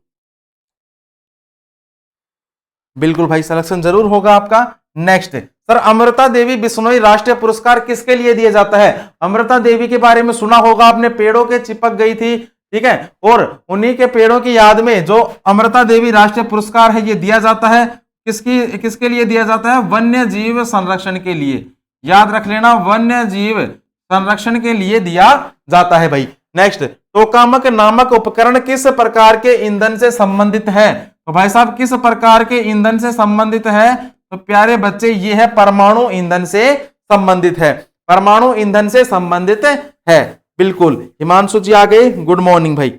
Speaker 1: बिल्कुल भाई, सिलेक्शन जरूर होगा आपका। नेक्स्ट सर, अमृता देवी बिश्नोई राष्ट्रीय पुरस्कार किसके लिए दिया जाता है? अमृता देवी के बारे में सुना होगा आपने, पेड़ों के चिपक गई थी। ठीक है, और उन्हीं के पेड़ों की याद में जो अमृता देवी राष्ट्रीय पुरस्कार है ये दिया जाता है। किसके लिए दिया जाता है? वन्य जीव संरक्षण के लिए। याद रख लेना, वन्य जीव संरक्षण के लिए दिया जाता है भाई। नेक्स्ट, टोकामक नामक उपकरण किस प्रकार के ईंधन से संबंधित है? तो भाई साहब किस प्रकार के ईंधन से संबंधित है? तो प्यारे बच्चे ये है परमाणु ईंधन से संबंधित है। परमाणु ईंधन से संबंधित है। बिल्कुल, हिमांशु जी आ गए, गुड मॉर्निंग भाई।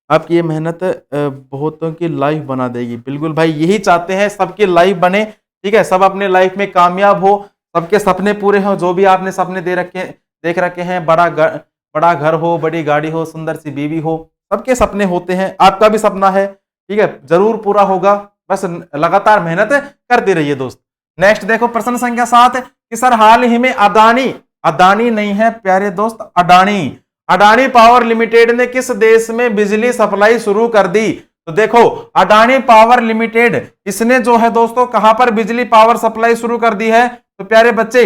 Speaker 1: आपकी ये मेहनत बहुतों की लाइफ बना देगी। बिल्कुल भाई, यही चाहते हैं सबकी लाइफ बने। ठीक है, सब अपने लाइफ में कामयाब हो, सबके सपने पूरे हो। जो भी आपने सपने देख रखे हैं, बड़ा घर हो, बड़ी गाड़ी हो, सुंदर सी बीवी हो, सबके सपने होते हैं। आपका भी सपना है, ठीक है, जरूर पूरा होगा। बस लगातार मेहनत करते रहिए दोस्त। नेक्स्ट देखो प्रश्न संख्या 7 कि सर हाल ही में अदानी नहीं है प्यारे दोस्त, अडानी पावर लिमिटेड ने किस देश में बिजली सप्लाई शुरू कर दी? तो देखो अडानी पावर लिमिटेड, इसने जो है दोस्तों कहां पर बिजली पावर सप्लाई शुरू कर दी है? तो प्यारे बच्चे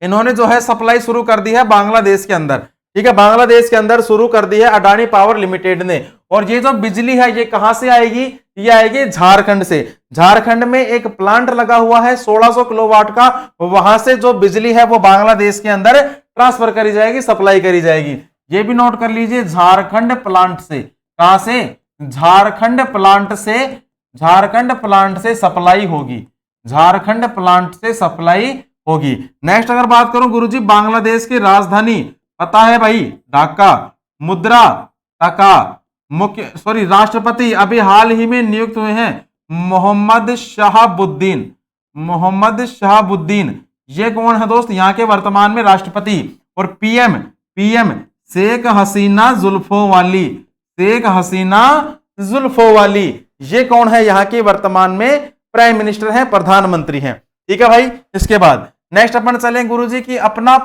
Speaker 1: इन्होंने जो है सप्लाई शुरू कर दी है बांग्लादेश के अंदर। ठीक है, बांग्लादेश के अंदर शुरू कर दी है अडानी पावर लिमिटेड ने। और ये जो बिजली है ये कहां से आएगी? ये आएगी झारखंड से। झारखंड में एक प्लांट लगा हुआ है 1600 किलोवाट का, वहां से जो बिजली है वो बांग्लादेश के अंदर ट्रांसफर करी जाएगी, सप्लाई करी जाएगी। ये भी नोट कर लीजिए, झारखंड प्लांट से। कहां से? झारखंड प्लांट से सप्लाई होगी। झारखंड प्लांट से सप्लाई होगी। नेक्स्ट अगर बात करूं गुरुजी, बांग्लादेश की राजधानी पता है भाई, ढाका। मुद्रा टाका। राष्ट्रपति अभी हाल ही में नियुक्त हुए हैं मोहम्मद शहाबुद्दीन। ये कौन है दोस्त? यहाँ के वर्तमान में राष्ट्रपति। और पीएम शेख हसीना जुल्फोवाली। ये कौन है? यहाँ के वर्तमान में प्राइम मिनिस्टर हैं, प्रधानमंत्री हैं। ठीक है भाई, इसके बाद नेक्स्ट अपन चलें गुरुजी की अपना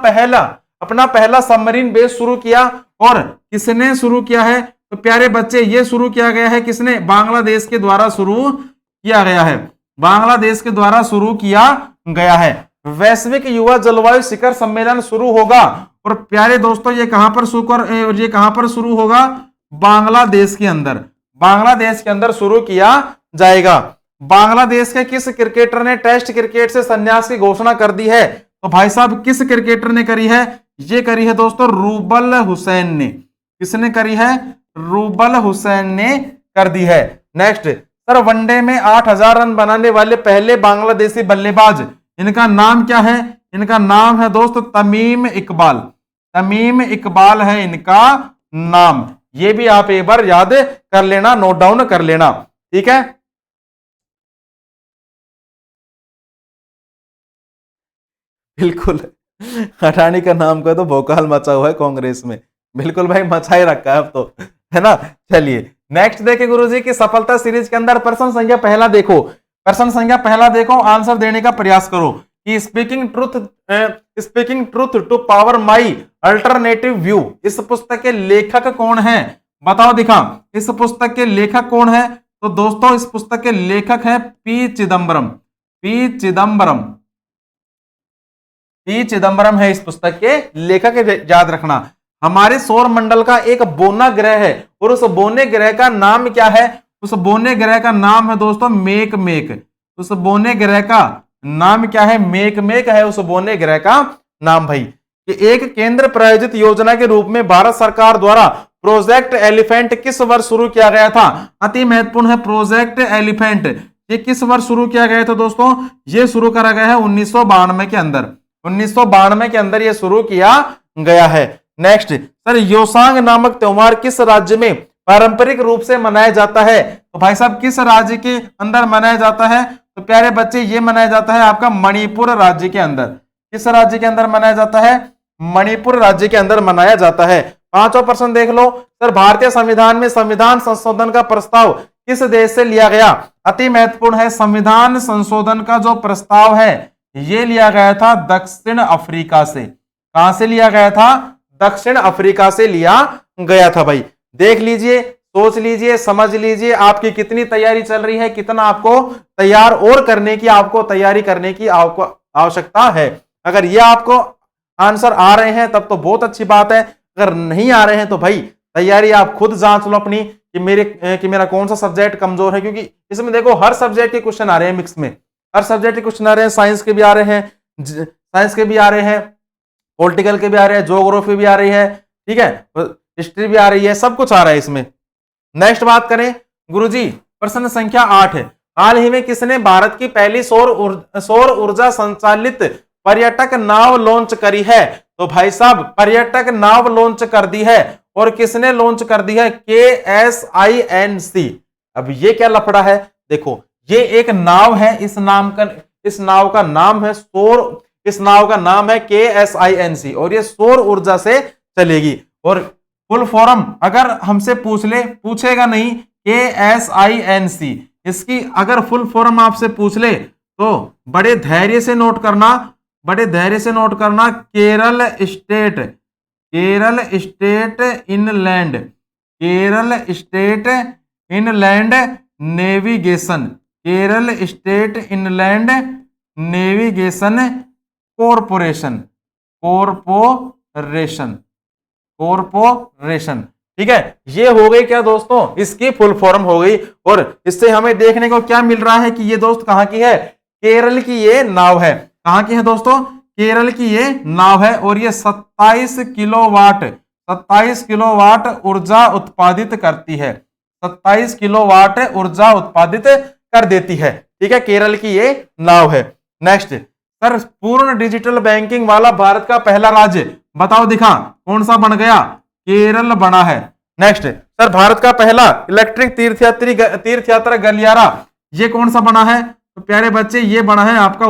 Speaker 1: पहला सबमरीन बेस शुरू किया। और किसने शुरू किया है? तो प्यारे बच्चे ये शुरू किया गया है किसने? बांग्लादेश के द्वारा शुरू किया गया है। बांग्लादेश के द्वारा शुरू किया गया है। वैश्विक युवा जलवायु शिखर सम्मेलन शुरू होगा। और प्यारे दोस्तों ये कहां पर शुरू होगा? बांग्लादेश के अंदर शुरू किया जाएगा। बांग्लादेश के किस क्रिकेटर ने टेस्ट क्रिकेट से संन्यास की घोषणा कर दी है? तो भाई साहब किस क्रिकेटर ने करी है? ये करी है दोस्तों रूबल हुसैन ने। किसने करी है? रूबल हुसैन ने कर दी है। नेक्स्ट सर, वनडे में 8000 रन बनाने वाले पहले बांग्लादेशी बल्लेबाज, इनका नाम क्या है? इनका नाम है दोस्त तमीम इकबाल है इनका नाम। ये भी आप एक बार याद कर लेना, नोट डाउन कर लेना। ठीक है, बिल्कुल अडानी का नाम का तो भोकाल मचा हुआ है कांग्रेस में। बिल्कुल भाई, मचा ही रखा है अब तो, है ना। चलिए नेक्स्ट देखें गुरुजी की सफलता सीरीज के अंदर प्रश्न संख्या पहला देखो, आंसर देने का प्रयास करो कि speaking truth to power my alternative view, इस पुस्तक के लेखक कौन है? बताओ दिखा। इस पुस्तक के लेखक कौन है? तो दोस्तों इस पुस्तक के लेखक है P Chidambaram. P Chidambaram, P Chidambaram है इस पुस्तक के लेखक, याद रखना। हमारे सौर मंडल का एक बोना ग्रह है और उस बोने ग्रह का नाम क्या है? उस बोने ग्रह का नाम है दोस्तों मेक मेक। उस बोने ग्रह का नाम क्या है? मेक मेक है उस बोने ग्रह का नाम भाई। कि एक केंद्र प्रायोजित योजना के रूप में भारत सरकार द्वारा प्रोजेक्ट एलिफेंट किस वर्ष शुरू किया गया था? अति महत्वपूर्ण है प्रोजेक्ट एलिफेंट। ये किस वर्ष शुरू किया गया था दोस्तों? ये शुरू करा गया है 1992 के अंदर। 1992 के अंदर ये शुरू किया गया है। नेक्स्ट सर, योसांग नामक त्योहार किस राज्य में पारंपरिक रूप से मनाया जाता है? तो भाई साहब किस राज्य के अंदर मनाया जाता है? तो प्यारे बच्चे ये मनाया जाता है आपका मणिपुर राज्य के अंदर। किस राज्य के अंदर मनाया जाता है? मणिपुर राज्य के अंदर मनाया जाता है। पांचवा प्रश्न देख लो सर, भारतीय संविधान में संविधान संशोधन का प्रस्ताव किस देश से लिया गया? अति महत्वपूर्ण है, संविधान संशोधन का जो प्रस्ताव है ये लिया गया था दक्षिण अफ्रीका से। कहां से लिया गया था? दक्षिण अफ्रीका से लिया गया था भाई। देख लीजिए, सोच लीजिए, समझ लीजिए आपकी कितनी तैयारी चल रही है, कितना आपको तैयार और करने की, आपको तैयारी करने की आपको आवश्यकता है। अगर ये आपको आंसर आ रहे हैं तब तो बहुत अच्छी बात है, अगर नहीं आ रहे हैं तो भाई तैयारी आप खुद जांच लो अपनी कि मेरा कौन सा सब्जेक्ट कमजोर है। क्योंकि इसमें देखो हर सब्जेक्ट के क्वेश्चन आ रहे हैं मिक्स में, हर सब्जेक्ट के क्वेश्चन आ रहे हैं। साइंस के भी आ रहे हैं, साइंस के भी आ रहे हैं, पॉलिटिकल के भी आ रहे हैं, ज्योग्राफी भी आ रही है, ठीक है, हिस्ट्री भी आ रही है, सब कुछ आ रहा है इसमें। नेक्स्ट बात करें गुरुजी, प्रश्न संख्या 8 है। हाल ही में किसने भारत की पहली सौर ऊर्जा संचालित पर्यटक नाव लॉन्च करी है? तो भाई साहब पर्यटक नाव लॉन्च कर दी है, और किसने लॉन्च कर दी है? KSINC। अब ये क्या लफड़ा है? देखो ये एक नाव है, इस नाव का नाम है इस नाव का नाम है KSINC, और ये सौर ऊर्जा से चलेगी। और फुल फॉर्म अगर हमसे पूछेगा नहीं KSINC, इसकी अगर फुल फॉर्म आपसे पूछ ले तो बड़े धैर्य से नोट करना, Kerala state inland navigation, Kerala state inland navigation corporation. ठीक है, ये हो गई क्या दोस्तों? इसकी फुल फॉर्म हो गई। और इससे हमें देखने को क्या मिल रहा है कि ये दोस्त कहां की है? केरल की ये नाव है। कहां की है दोस्तों? केरल की ये नाव है, और ये 27 किलोवाट ऊर्जा उत्पादित करती है। 27 किलोवाट ऊर्जा उत्पादित कर देती है। ठीक है, केरल की ये नाव है। नेक्स्ट सर, पूर्ण डिजिटल बैंकिंग वाला भारत का पहला राज्य बताओ दिखा, कौन सा बन गया? केरल बना है। नेक्स्ट सर, भारत का पहला इलेक्ट्रिक तीर्थ यात्रा गलियारा ये कौन सा बना है? तो प्यारे बच्चे ये बना है आपका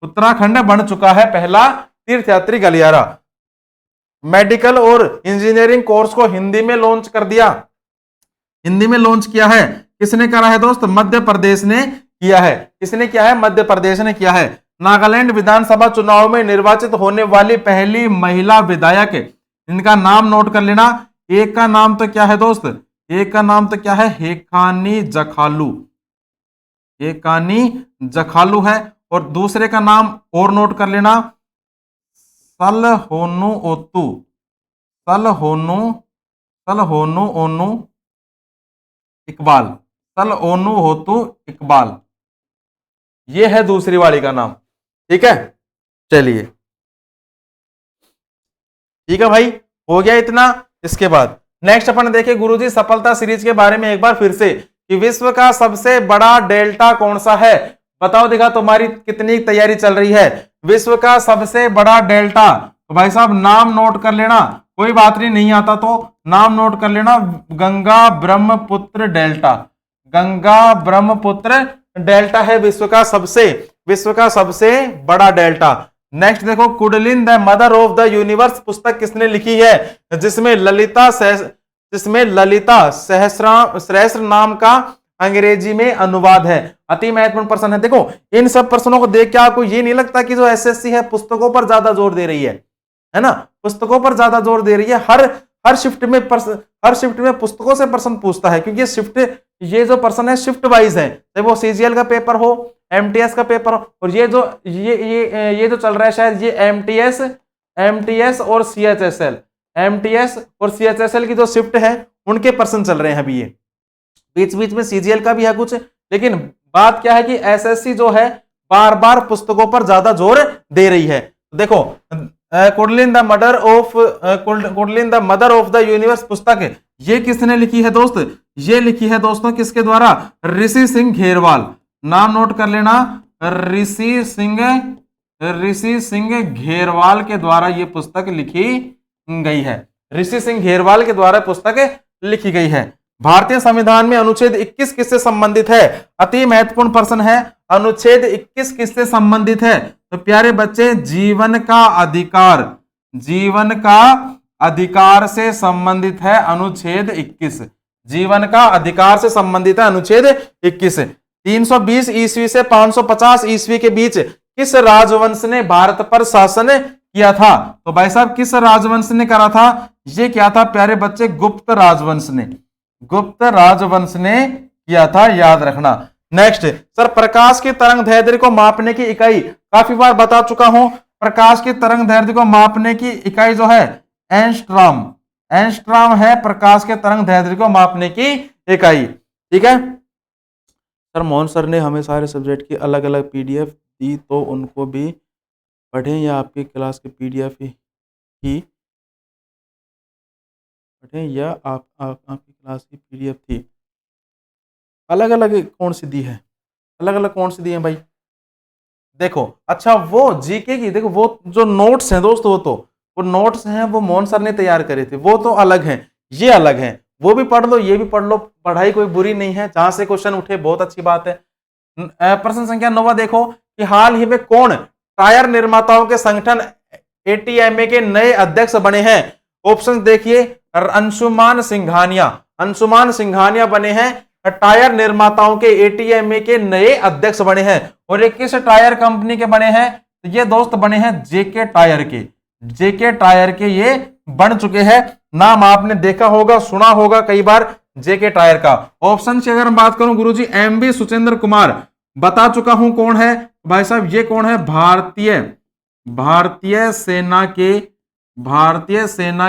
Speaker 1: उत्तराखंड बन चुका है पहला तीर्थयात्री गलियारा। मेडिकल और इंजीनियरिंग कोर्स को हिंदी में लॉन्च कर दिया, हिंदी में लॉन्च किया है। किसने करा है दोस्त? मध्य प्रदेश ने किया है। किसने किया है? मध्य प्रदेश ने किया है। नागालैंड विधानसभा चुनाव में निर्वाचित होने वाली पहली महिला विधायक, इनका नाम नोट कर लेना। एक का नाम तो क्या है दोस्त? एक का नाम तो क्या है? हेकानी जखालू है। और दूसरे का नाम और नोट कर लेना, सलहोनु इकबाल, ये है दूसरी वाली का नाम। ठीक है, चलिए ठीक है भाई, हो गया इतना। इसके बाद नेक्स्ट अपन देखें गुरुजी सफलता सीरीज के बारे में एक बार फिर से, कि विश्व का सबसे बड़ा डेल्टा कौन सा है? बताओ दिखा, तुम्हारी कितनी तैयारी चल रही है? विश्व का सबसे बड़ा डेल्टा, तो भाई साहब नाम नोट कर लेना, कोई बात नहीं आता तो नाम नोट कर लेना, गंगा ब्रह्मपुत्र डेल्टा। गंगा ब्रह्मपुत्र डेल्टा है विश्व का सबसे बड़ा डेल्टा। नेक्स्ट देखो, Kundalini the mother of the universe पुस्तक किसने लिखी है? जिसमें ललिता सहस्र नाम का अंग्रेजी में अनुवाद है। अति महत्वपूर्ण प्रश्न है। देखो इन सब प्रश्नों को देख के आपको ये नहीं लगता कि जो एसएससी है पुस्तकों पर ज्यादा जोर दे रही है ना? पुस्तकों पर ज्यादा जोर दे रही है। हर शिफ्ट में पुस्तकों से प्रश्न पूछता है, क्योंकि ये जो पर्सन है शिफ्ट वाइज है, चाहे वो सीजीएल का पेपर हो, एमटीएस का पेपर हो, और ये जो चल रहा है शायद ये एमटीएस और सीएचएसएल की जो शिफ्ट है उनके पर्सन चल रहे हैं अभी। ये बीच बीच में सीजीएल का भी है कुछ, लेकिन बात क्या है कि एसएससी जो है बार बार पुस्तकों पर ज्यादा जोर दे रही है। देखो Kundalini the mother of the universe पुस्तक ये किसने लिखी है दोस्त? ये लिखी है दोस्तों किसके द्वारा? ऋषि सिंह घेरवाल। नाम नोट कर लेना, ऋषि सिंह घेरवाल के द्वारा ये पुस्तक लिखी गई है। ऋषि सिंह घेरवाल के द्वारा पुस्तक लिखी गई है। भारतीय संविधान में अनुच्छेद 21 किससे संबंधित है? अति महत्वपूर्ण प्रश्न है। अनुच्छेद 21 किससे संबंधित है? तो प्यारे बच्चे जीवन का अधिकार से संबंधित है अनुच्छेद 21। जीवन का अधिकार से संबंधित है अनुच्छेद 21। 320 ईस्वी से 550 ईस्वी के बीच किस राजवंश ने भारत पर शासन किया था? तो भाई साहब किस राजवंश ने करा था? ये क्या था प्यारे बच्चे? गुप्त राजवंश ने किया था, याद रखना। नेक्स्ट सर, प्रकाश की तरंग दैर्ध्य को मापने की इकाई, काफी बार बता चुका हूं, प्रकाश की तरंग दैर्ध्य को मापने की इकाई जो है एंस्ट्रॉम है प्रकाश के तरंग दैर्ध्य को मापने की इकाई। ठीक है सर, मोहन सर ने हमें सारे सब्जेक्ट की अलग अलग पीडीएफ दी, तो उनको भी पढ़ें या आपकी क्लास की पीडीएफ ही पढ़ें या आपकी क्लास की पीडीएफ थी? अलग अलग कौन सी दी है? अलग अलग कौन सी दी है भाई? देखो अच्छा वो जीके की, देखो वो जो नोट्स हैं दोस्त, वो नोट्स हैं वो मोहन सर ने तैयार करे थे, वो तो अलग हैं, ये अलग हैं। वो भी पढ़ लो, ये भी पढ़ लो, पढ़ाई कोई बुरी नहीं है, जहां से क्वेश्चन उठे बहुत अच्छी बात है। प्रश्न संख्या 9 देखो कि हाल ही में कौन टायर निर्माताओं के संगठन एटीएमए के नए अध्यक्ष बने हैं? ऑप्शन देखिए, अंशुमान सिंघानिया बने हैं, टायर निर्माताओं के एटीएमए के नए अध्यक्ष बने हैं। और ये किस टायर कंपनी के बने हैं? तो ये दोस्त बने हैं जेके टायर के ये बन चुके हैं। नाम आपने देखा होगा, सुना होगा कई बार जेके टायर का। ऑप्शन की अगर बात करूं गुरुजी, एमबी सुचेंद्र कुमार, बता चुका हूं कौन है भाई साहब, ये कौन है? भारतीय सेना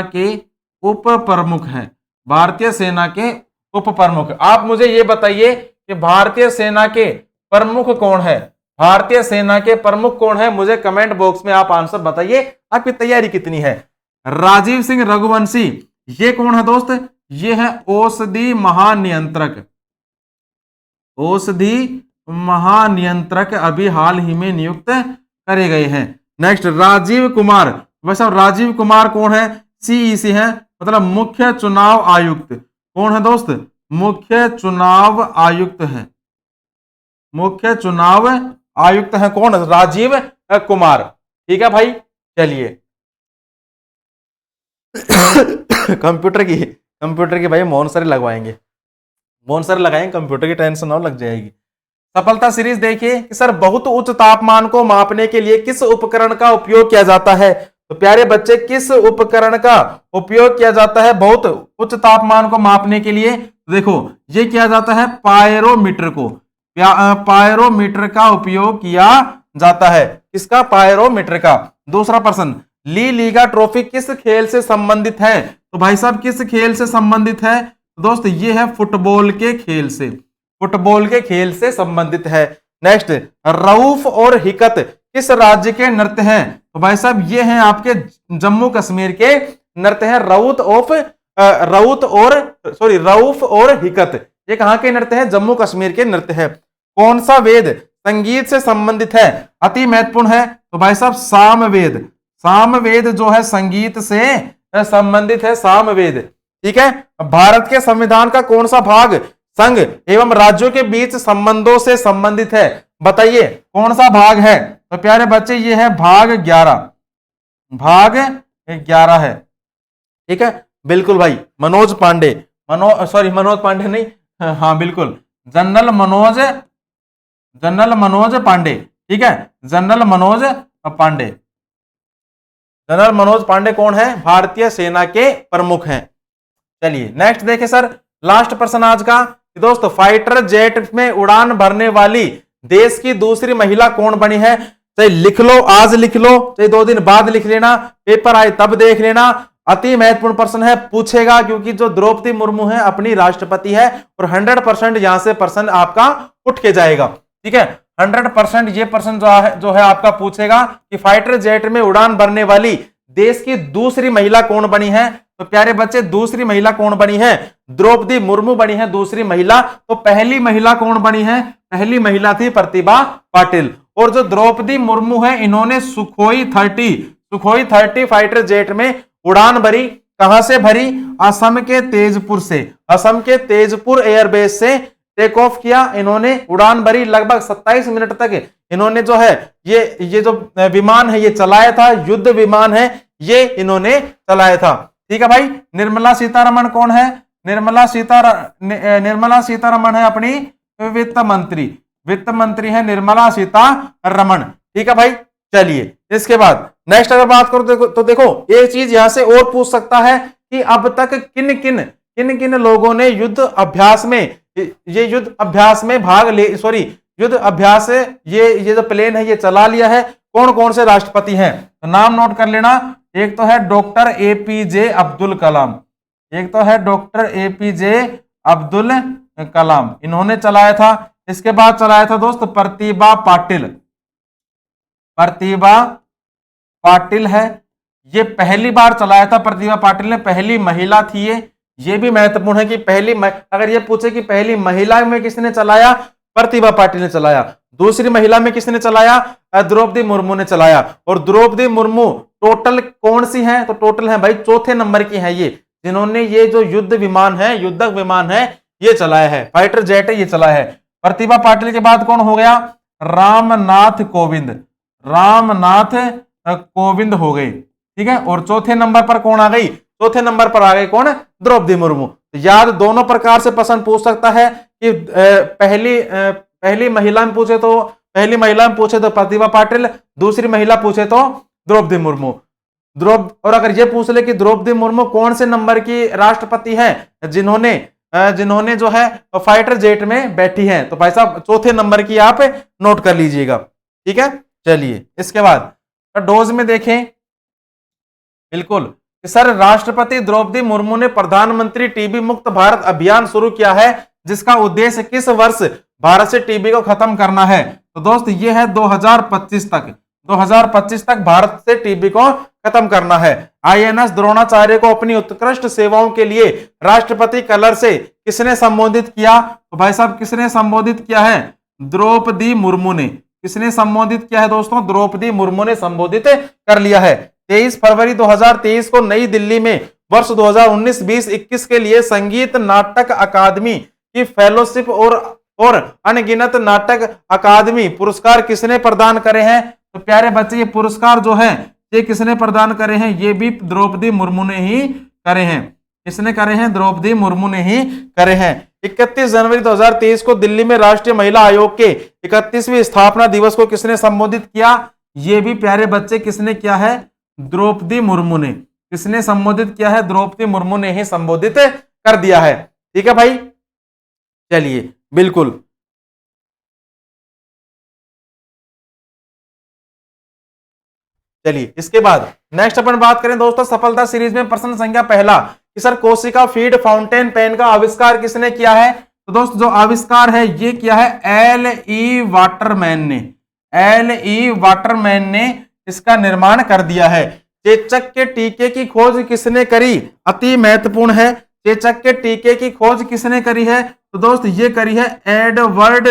Speaker 1: के उप प्रमुख हैं। भारतीय सेना के उप प्रमुख। आप मुझे ये बताइए कि भारतीय सेना के प्रमुख कौन है? भारतीय सेना के प्रमुख कौन है? मुझे कमेंट बॉक्स में आप आंसर बताइए, आपकी तैयारी कितनी है। राजीव सिंह रघुवंशी, ये कौन है दोस्त? ये है औषधि महानियंत्रक, अभी हाल ही में नियुक्त करे गए हैं। नेक्स्ट राजीव कुमार, वैसे राजीव कुमार कौन है? सीईसी है, मतलब मुख्य चुनाव आयुक्त। कौन है दोस्त? मुख्य चुनाव आयुक्त है कौन? राजीव कुमार। ठीक है भाई, चलिए कंप्यूटर की भाई मोहन सर लगवाएंगे, कंप्यूटर की टेंशन और लग जाएगी। सफलता सीरीज देखिए कि सर बहुत उच्च तापमान को मापने के लिए किस उपकरण का उपयोग किया जाता है? तो प्यारे बच्चे किस उपकरण का उपयोग किया जाता है बहुत उच्च तापमान को मापने के लिए? देखो ये किया जाता है पायरोमीटर का उपयोग किया जाता है। किसका? पायरोमीटर का। दूसरा प्रश्न, ली लीगा ट्रॉफी किस खेल से संबंधित है? तो भाई साहब किस खेल से संबंधित है दोस्त? ये है फुटबॉल के खेल से संबंधित है। नेक्स्ट, रऊफ और हिकत किस राज्य के नृत्य हैं? तो भाई साहब ये हैं आपके जम्मू कश्मीर के नृत्य हैं। रऊफ और हिकत ये कहां के नृत्य हैं? जम्मू कश्मीर के नृत्य है। कौन सा वेद संगीत से संबंधित है? अति महत्वपूर्ण है। तो भाई साहब सामवेद जो है संगीत से संबंधित है, सामवेद। ठीक है। भारत के संविधान का कौन सा भाग संघ एवं राज्यों के बीच संबंधों से संबंधित है? बताइए कौन सा भाग है? तो प्यारे बच्चे ये है भाग 11 है। ठीक है, बिल्कुल भाई। मनोज पांडे नहीं, हाँ बिल्कुल, जनरल मनोज पांडे। ठीक है, जनरल मनोज पांडे। जनरल मनोज पांडे कौन है? भारतीय सेना के प्रमुख हैं। चलिए नेक्स्ट देखें सर, लास्ट प्रश्न आज का दोस्तों, फाइटर जेट में उड़ान भरने वाली देश की दूसरी महिला कौन बनी है? चाहे लिख लो, आज लिख लो, चाहे 2 दिन बाद लिख लेना, पेपर आए तब देख लेना। अति महत्वपूर्ण प्रश्न है, पूछेगा, क्योंकि जो द्रौपदी मुर्मू है अपनी राष्ट्रपति है और 100% यहां से प्रश्न आपका उठ के जाएगा। ठीक है, 100% ये प्रश्न जो है आपका पूछेगा कि फाइटर जेट में उड़ान भरने वाली देश की दूसरी महिला कौन बनी है? तो प्यारे बच्चे, दूसरी महिला कौन बनी है? द्रौपदी मुर्मू बनी है दूसरी महिला। तो पहली महिला कौन बनी है? पहली महिला थी प्रतिभा पाटिल। और जो द्रौपदी मुर्मू है, इन्होंने सुखोई 30 फाइटर जेट में उड़ान भरी। कहां से भरी? असम के तेजपुर से। असम के तेजपुर एयरबेस से टेक ऑफ किया, इन्होंने उड़ान भरी। लगभग 27 मिनट तक इन्होंने जो है ये जो विमान है ये चलाया था, युद्ध विमान है ये इन्होंने चलाया था। ठीक है भाई। निर्मला सीतारमण कौन है? निर्मला सीतारमण है अपनी वित्त मंत्री है निर्मला सीतारमण। ठीक है भाई। चलिए इसके बाद नेक्स्ट अगर बात करो तो देखो, एक चीज यहां से और पूछ सकता है कि अब तक किन किन लोगों ने युद्ध अभ्यास में भाग ले, युद्ध अभ्यास ये जो प्लेन है ये चला लिया है। कौन कौन से राष्ट्रपति हैं? तो नाम नोट कर लेना। एक तो है डॉक्टर एपीजे अब्दुल कलाम, इन्होंने चलाया था। इसके बाद चलाया था दोस्त प्रतिभा पाटिल है, ये पहली बार चलाया था प्रतिभा पाटिल ने, पहली महिला थी ये भी महत्वपूर्ण है कि अगर ये पूछे कि पहली महिला में किसने चलाया, प्रतिभा पाटिल ने चलाया। दूसरी महिला में किसने चलाया? द्रौपदी मुर्मू ने चलाया। और द्रौपदी मुर्मू टोटल कौन सी है? तो टोटल है भाई 4थे नंबर की है ये, जिन्होंने ये जो युद्धक विमान है ये चलाया है, फाइटर जेट है ये चलाया है। प्रतिभा पाटिल के बाद कौन हो गया? रामनाथ कोविंद हो गए। ठीक है। और चौथे नंबर पर कौन आ गई? चौथे नंबर पर आ गई कौन? द्रौपदी मुर्मू। तो याद दोनों प्रकार से प्रश्न पूछ सकता है कि पहली महिला में पूछे तो प्रतिभा पाटिल, दूसरी महिला पूछे तो द्रौपदी मुर्मू। और अगर ये पूछ ले कि द्रौपदी मुर्मू कौन से नंबर की राष्ट्रपति है जिन्होंने जो है फाइटर जेट में बैठी हैं, तो भाई साहब चौथे नंबर की आप नोट कर लीजिएगा। ठीक है। चलिए इसके बाद डोज में देखें, बिल्कुल सर, राष्ट्रपति द्रौपदी मुर्मू ने प्रधानमंत्री टीबी मुक्त भारत अभियान शुरू किया है, जिसका उद्देश्य किस वर्ष भारत से टीबी को खत्म करना है? तो दोस्त ये है 2025 तक भारत से टीबी को खत्म करना है। आईएनएस द्रोणाचार्य को अपनी उत्कृष्ट सेवाओं के लिए राष्ट्रपति कलर से किसने संबोधित किया? तो भाई साहब किसने संबोधित किया है? द्रौपदी मुर्मू ने। किसने संबोधित किया है दोस्तों? द्रौपदी मुर्मू ने संबोधित कर लिया है। 23 फरवरी 2023 को नई दिल्ली में वर्ष 2019-20-21 के लिए संगीत नाटक अकादमी की फेलोशिप और अनगिनत नाटक अकादमी पुरस्कार किसने प्रदान करे हैं? तो प्यारे बच्चे, ये पुरस्कार जो है ये किसने प्रदान करे हैं? ये भी द्रौपदी मुर्मू ने ही करे हैं। किसने करे हैं? द्रौपदी मुर्मू ने ही करे हैं। 31 जनवरी 2023 को दिल्ली में राष्ट्रीय महिला आयोग के 31वें स्थापना दिवस को किसने संबोधित किया? ये भी प्यारे बच्चे किसने किया है? द्रौपदी मुर्मू ने। किसने संबोधित किया है? द्रौपदी मुर्मू ने ही संबोधित कर दिया है। ठीक है भाई। चलिए बिल्कुल। चलिए इसके बाद नेक्स्ट अपन बात करें दोस्तों सफलता सीरीज में प्रश्न संख्या पहला कि सर कोशिका फीड फाउंटेन पेन का आविष्कार किसने किया है? तो दोस्त जो आविष्कार है ये किया है एल.ई. वाटरमैन ने इसका निर्माण कर दिया है। चेचक के टीके की खोज किसने करी? अति महत्वपूर्ण है। चेचक के टीके की खोज किसने करी है? तो दोस्त ये करी है एडवर्ड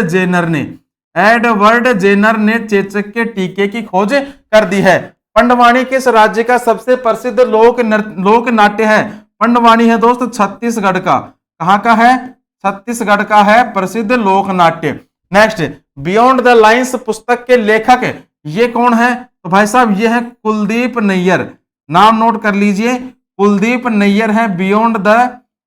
Speaker 1: जेनर ने चेचक के टीके की खोज कर दी है। पंडवानी किस राज्य का सबसे प्रसिद्ध लोक नाट्य है? पंडवानी है दोस्त छत्तीसगढ़ का। कहां का है? छत्तीसगढ़ का है प्रसिद्ध लोक नाट्य। नेक्स्ट, बियॉन्ड द लाइन्स पुस्तक के लेखक ये कौन है? तो भाई साहब ये है कुलदीप नैयर। नाम नोट कर लीजिए, कुलदीप नैयर है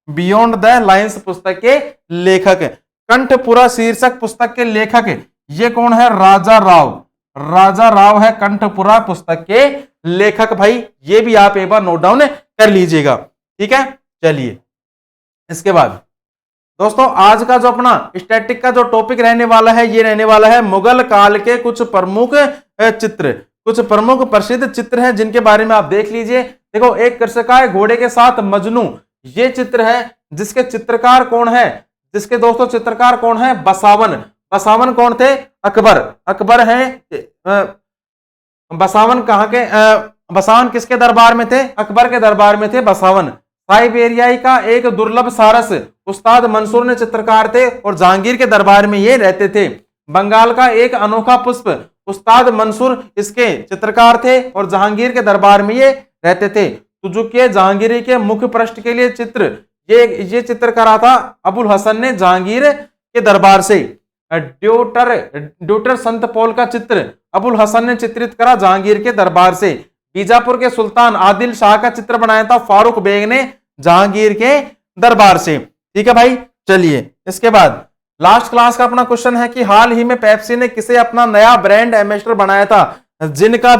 Speaker 1: बियॉन्ड द लाइन्स पुस्तक के लेखक। कंठपुरा शीर्षक पुस्तक के लेखक ये कौन है? राजा राजा राव है कंठपुरा पुस्तक के लेखक। भाई ये भी आप एक बार नोट डाउन कर लीजिएगा, ठीक है। चलिए इसके बाद दोस्तों आज का जो अपना स्टैटिक का जो टॉपिक रहने वाला है ये रहने वाला है मुगल काल के कुछ प्रमुख चित्र, कुछ प्रमुख प्रसिद्ध चित्र हैं जिनके बारे में आप देख लीजिए। देखो, एक कृषकाय घोड़े के साथ मजनू, ये चित्र है जिसके चित्रकार कौन है, जिसके दोस्तों चित्रकार कौन है, बसावन। बसावन कौन थे, अकबर। अकबर हैं, बसावन कहां के, बसावन किसके दरबार में थे, अकबर के दरबार में थे बसावन। साइबेरियाई का एक दुर्लभ सारस उस्ताद मंसूर ने चित्रकार थे और जहांगीर के दरबार में ये रहते थे। बंगाल का एक अनोखा पुष्प उस्ताद मंसूर इसके चित्रकार थे और जहांगीर के दरबार में ये रहते थे। तुजुकिया जहांगीरी के मुख्य पृष्ठ के लिए चित्र ये चित्र करा था अबुल हसन ने जहांगीर के दरबार से। ड्यूटर संत पौल का चित्र अबुल हसन ने चित्रित करा जहांगीर के दरबार से। बीजापुर के सुल्तान आदिल शाह का चित्र बनाया था फारूक बेग ने जहांगीर के दरबार से, ठीक है भाई। चलिए इसके बाद लास्ट क्लास का अपना क्वेश्चन है कि हाल ही में पेप्सी ने किसे अपना नया ब्रांड एम्बेसडर बनाया था, जिनका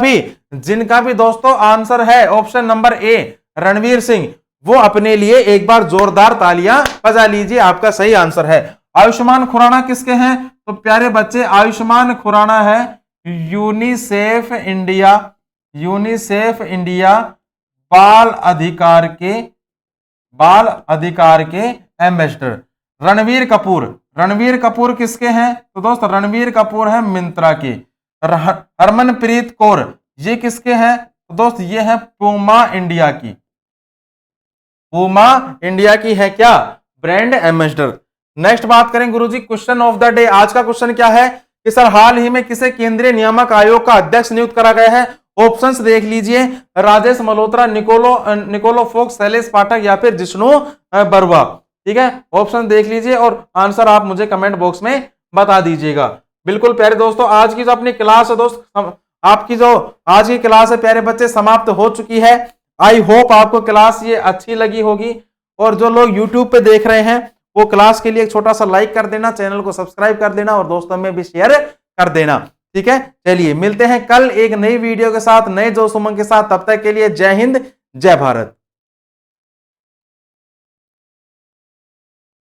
Speaker 1: भी दोस्तों आंसर है option number A Ranveer Singh, वो अपने लिए एक बार जोरदार तालियां बजा लीजिए, आपका सही आंसर है। आयुष्मान खुराना किसके हैं, तो प्यारे बच्चे आयुष्मान खुराना है यूनिसेफ इंडिया बाल अधिकार के एम्बेसडर। रणवीर कपूर किसके हैं, तो दोस्त रणवीर कपूर है मिंत्रा के। हरमनप्रीत कौर ये किसके हैं, तो दोस्त ये है पूमा इंडिया की है क्या, ब्रांड एम्बेसडर। नेक्स्ट बात करें गुरुजी क्वेश्चन ऑफ द डे। आज का क्वेश्चन क्या है कि सर हाल ही में किसे केंद्रीय नियामक आयोग का अध्यक्ष नियुक्त करा गया है। ऑप्शंस देख लीजिए, राजेश मल्होत्रा, निकोलो फोक्स, शैलेश पाठक या फिर जिष्णु बरुआ, ठीक है। ऑप्शन देख लीजिए और आंसर आप मुझे कमेंट बॉक्स में बता दीजिएगा। बिल्कुल प्यारे दोस्तों, आज की जो अपनी क्लास है दोस्त, आपकी जो आज की क्लास है प्यारे बच्चे समाप्त हो चुकी है। आई होप आपको क्लास ये अच्छी लगी होगी और जो लोग यूट्यूब पे देख रहे हैं वो क्लास के लिए एक छोटा सा लाइक कर देना, चैनल को सब्सक्राइब कर देना और दोस्तों में भी शेयर कर देना, ठीक है। चलिए मिलते हैं कल एक नई वीडियो के साथ, नए जोश उमंग के साथ। तब तक के लिए जय हिंद, जय भारत।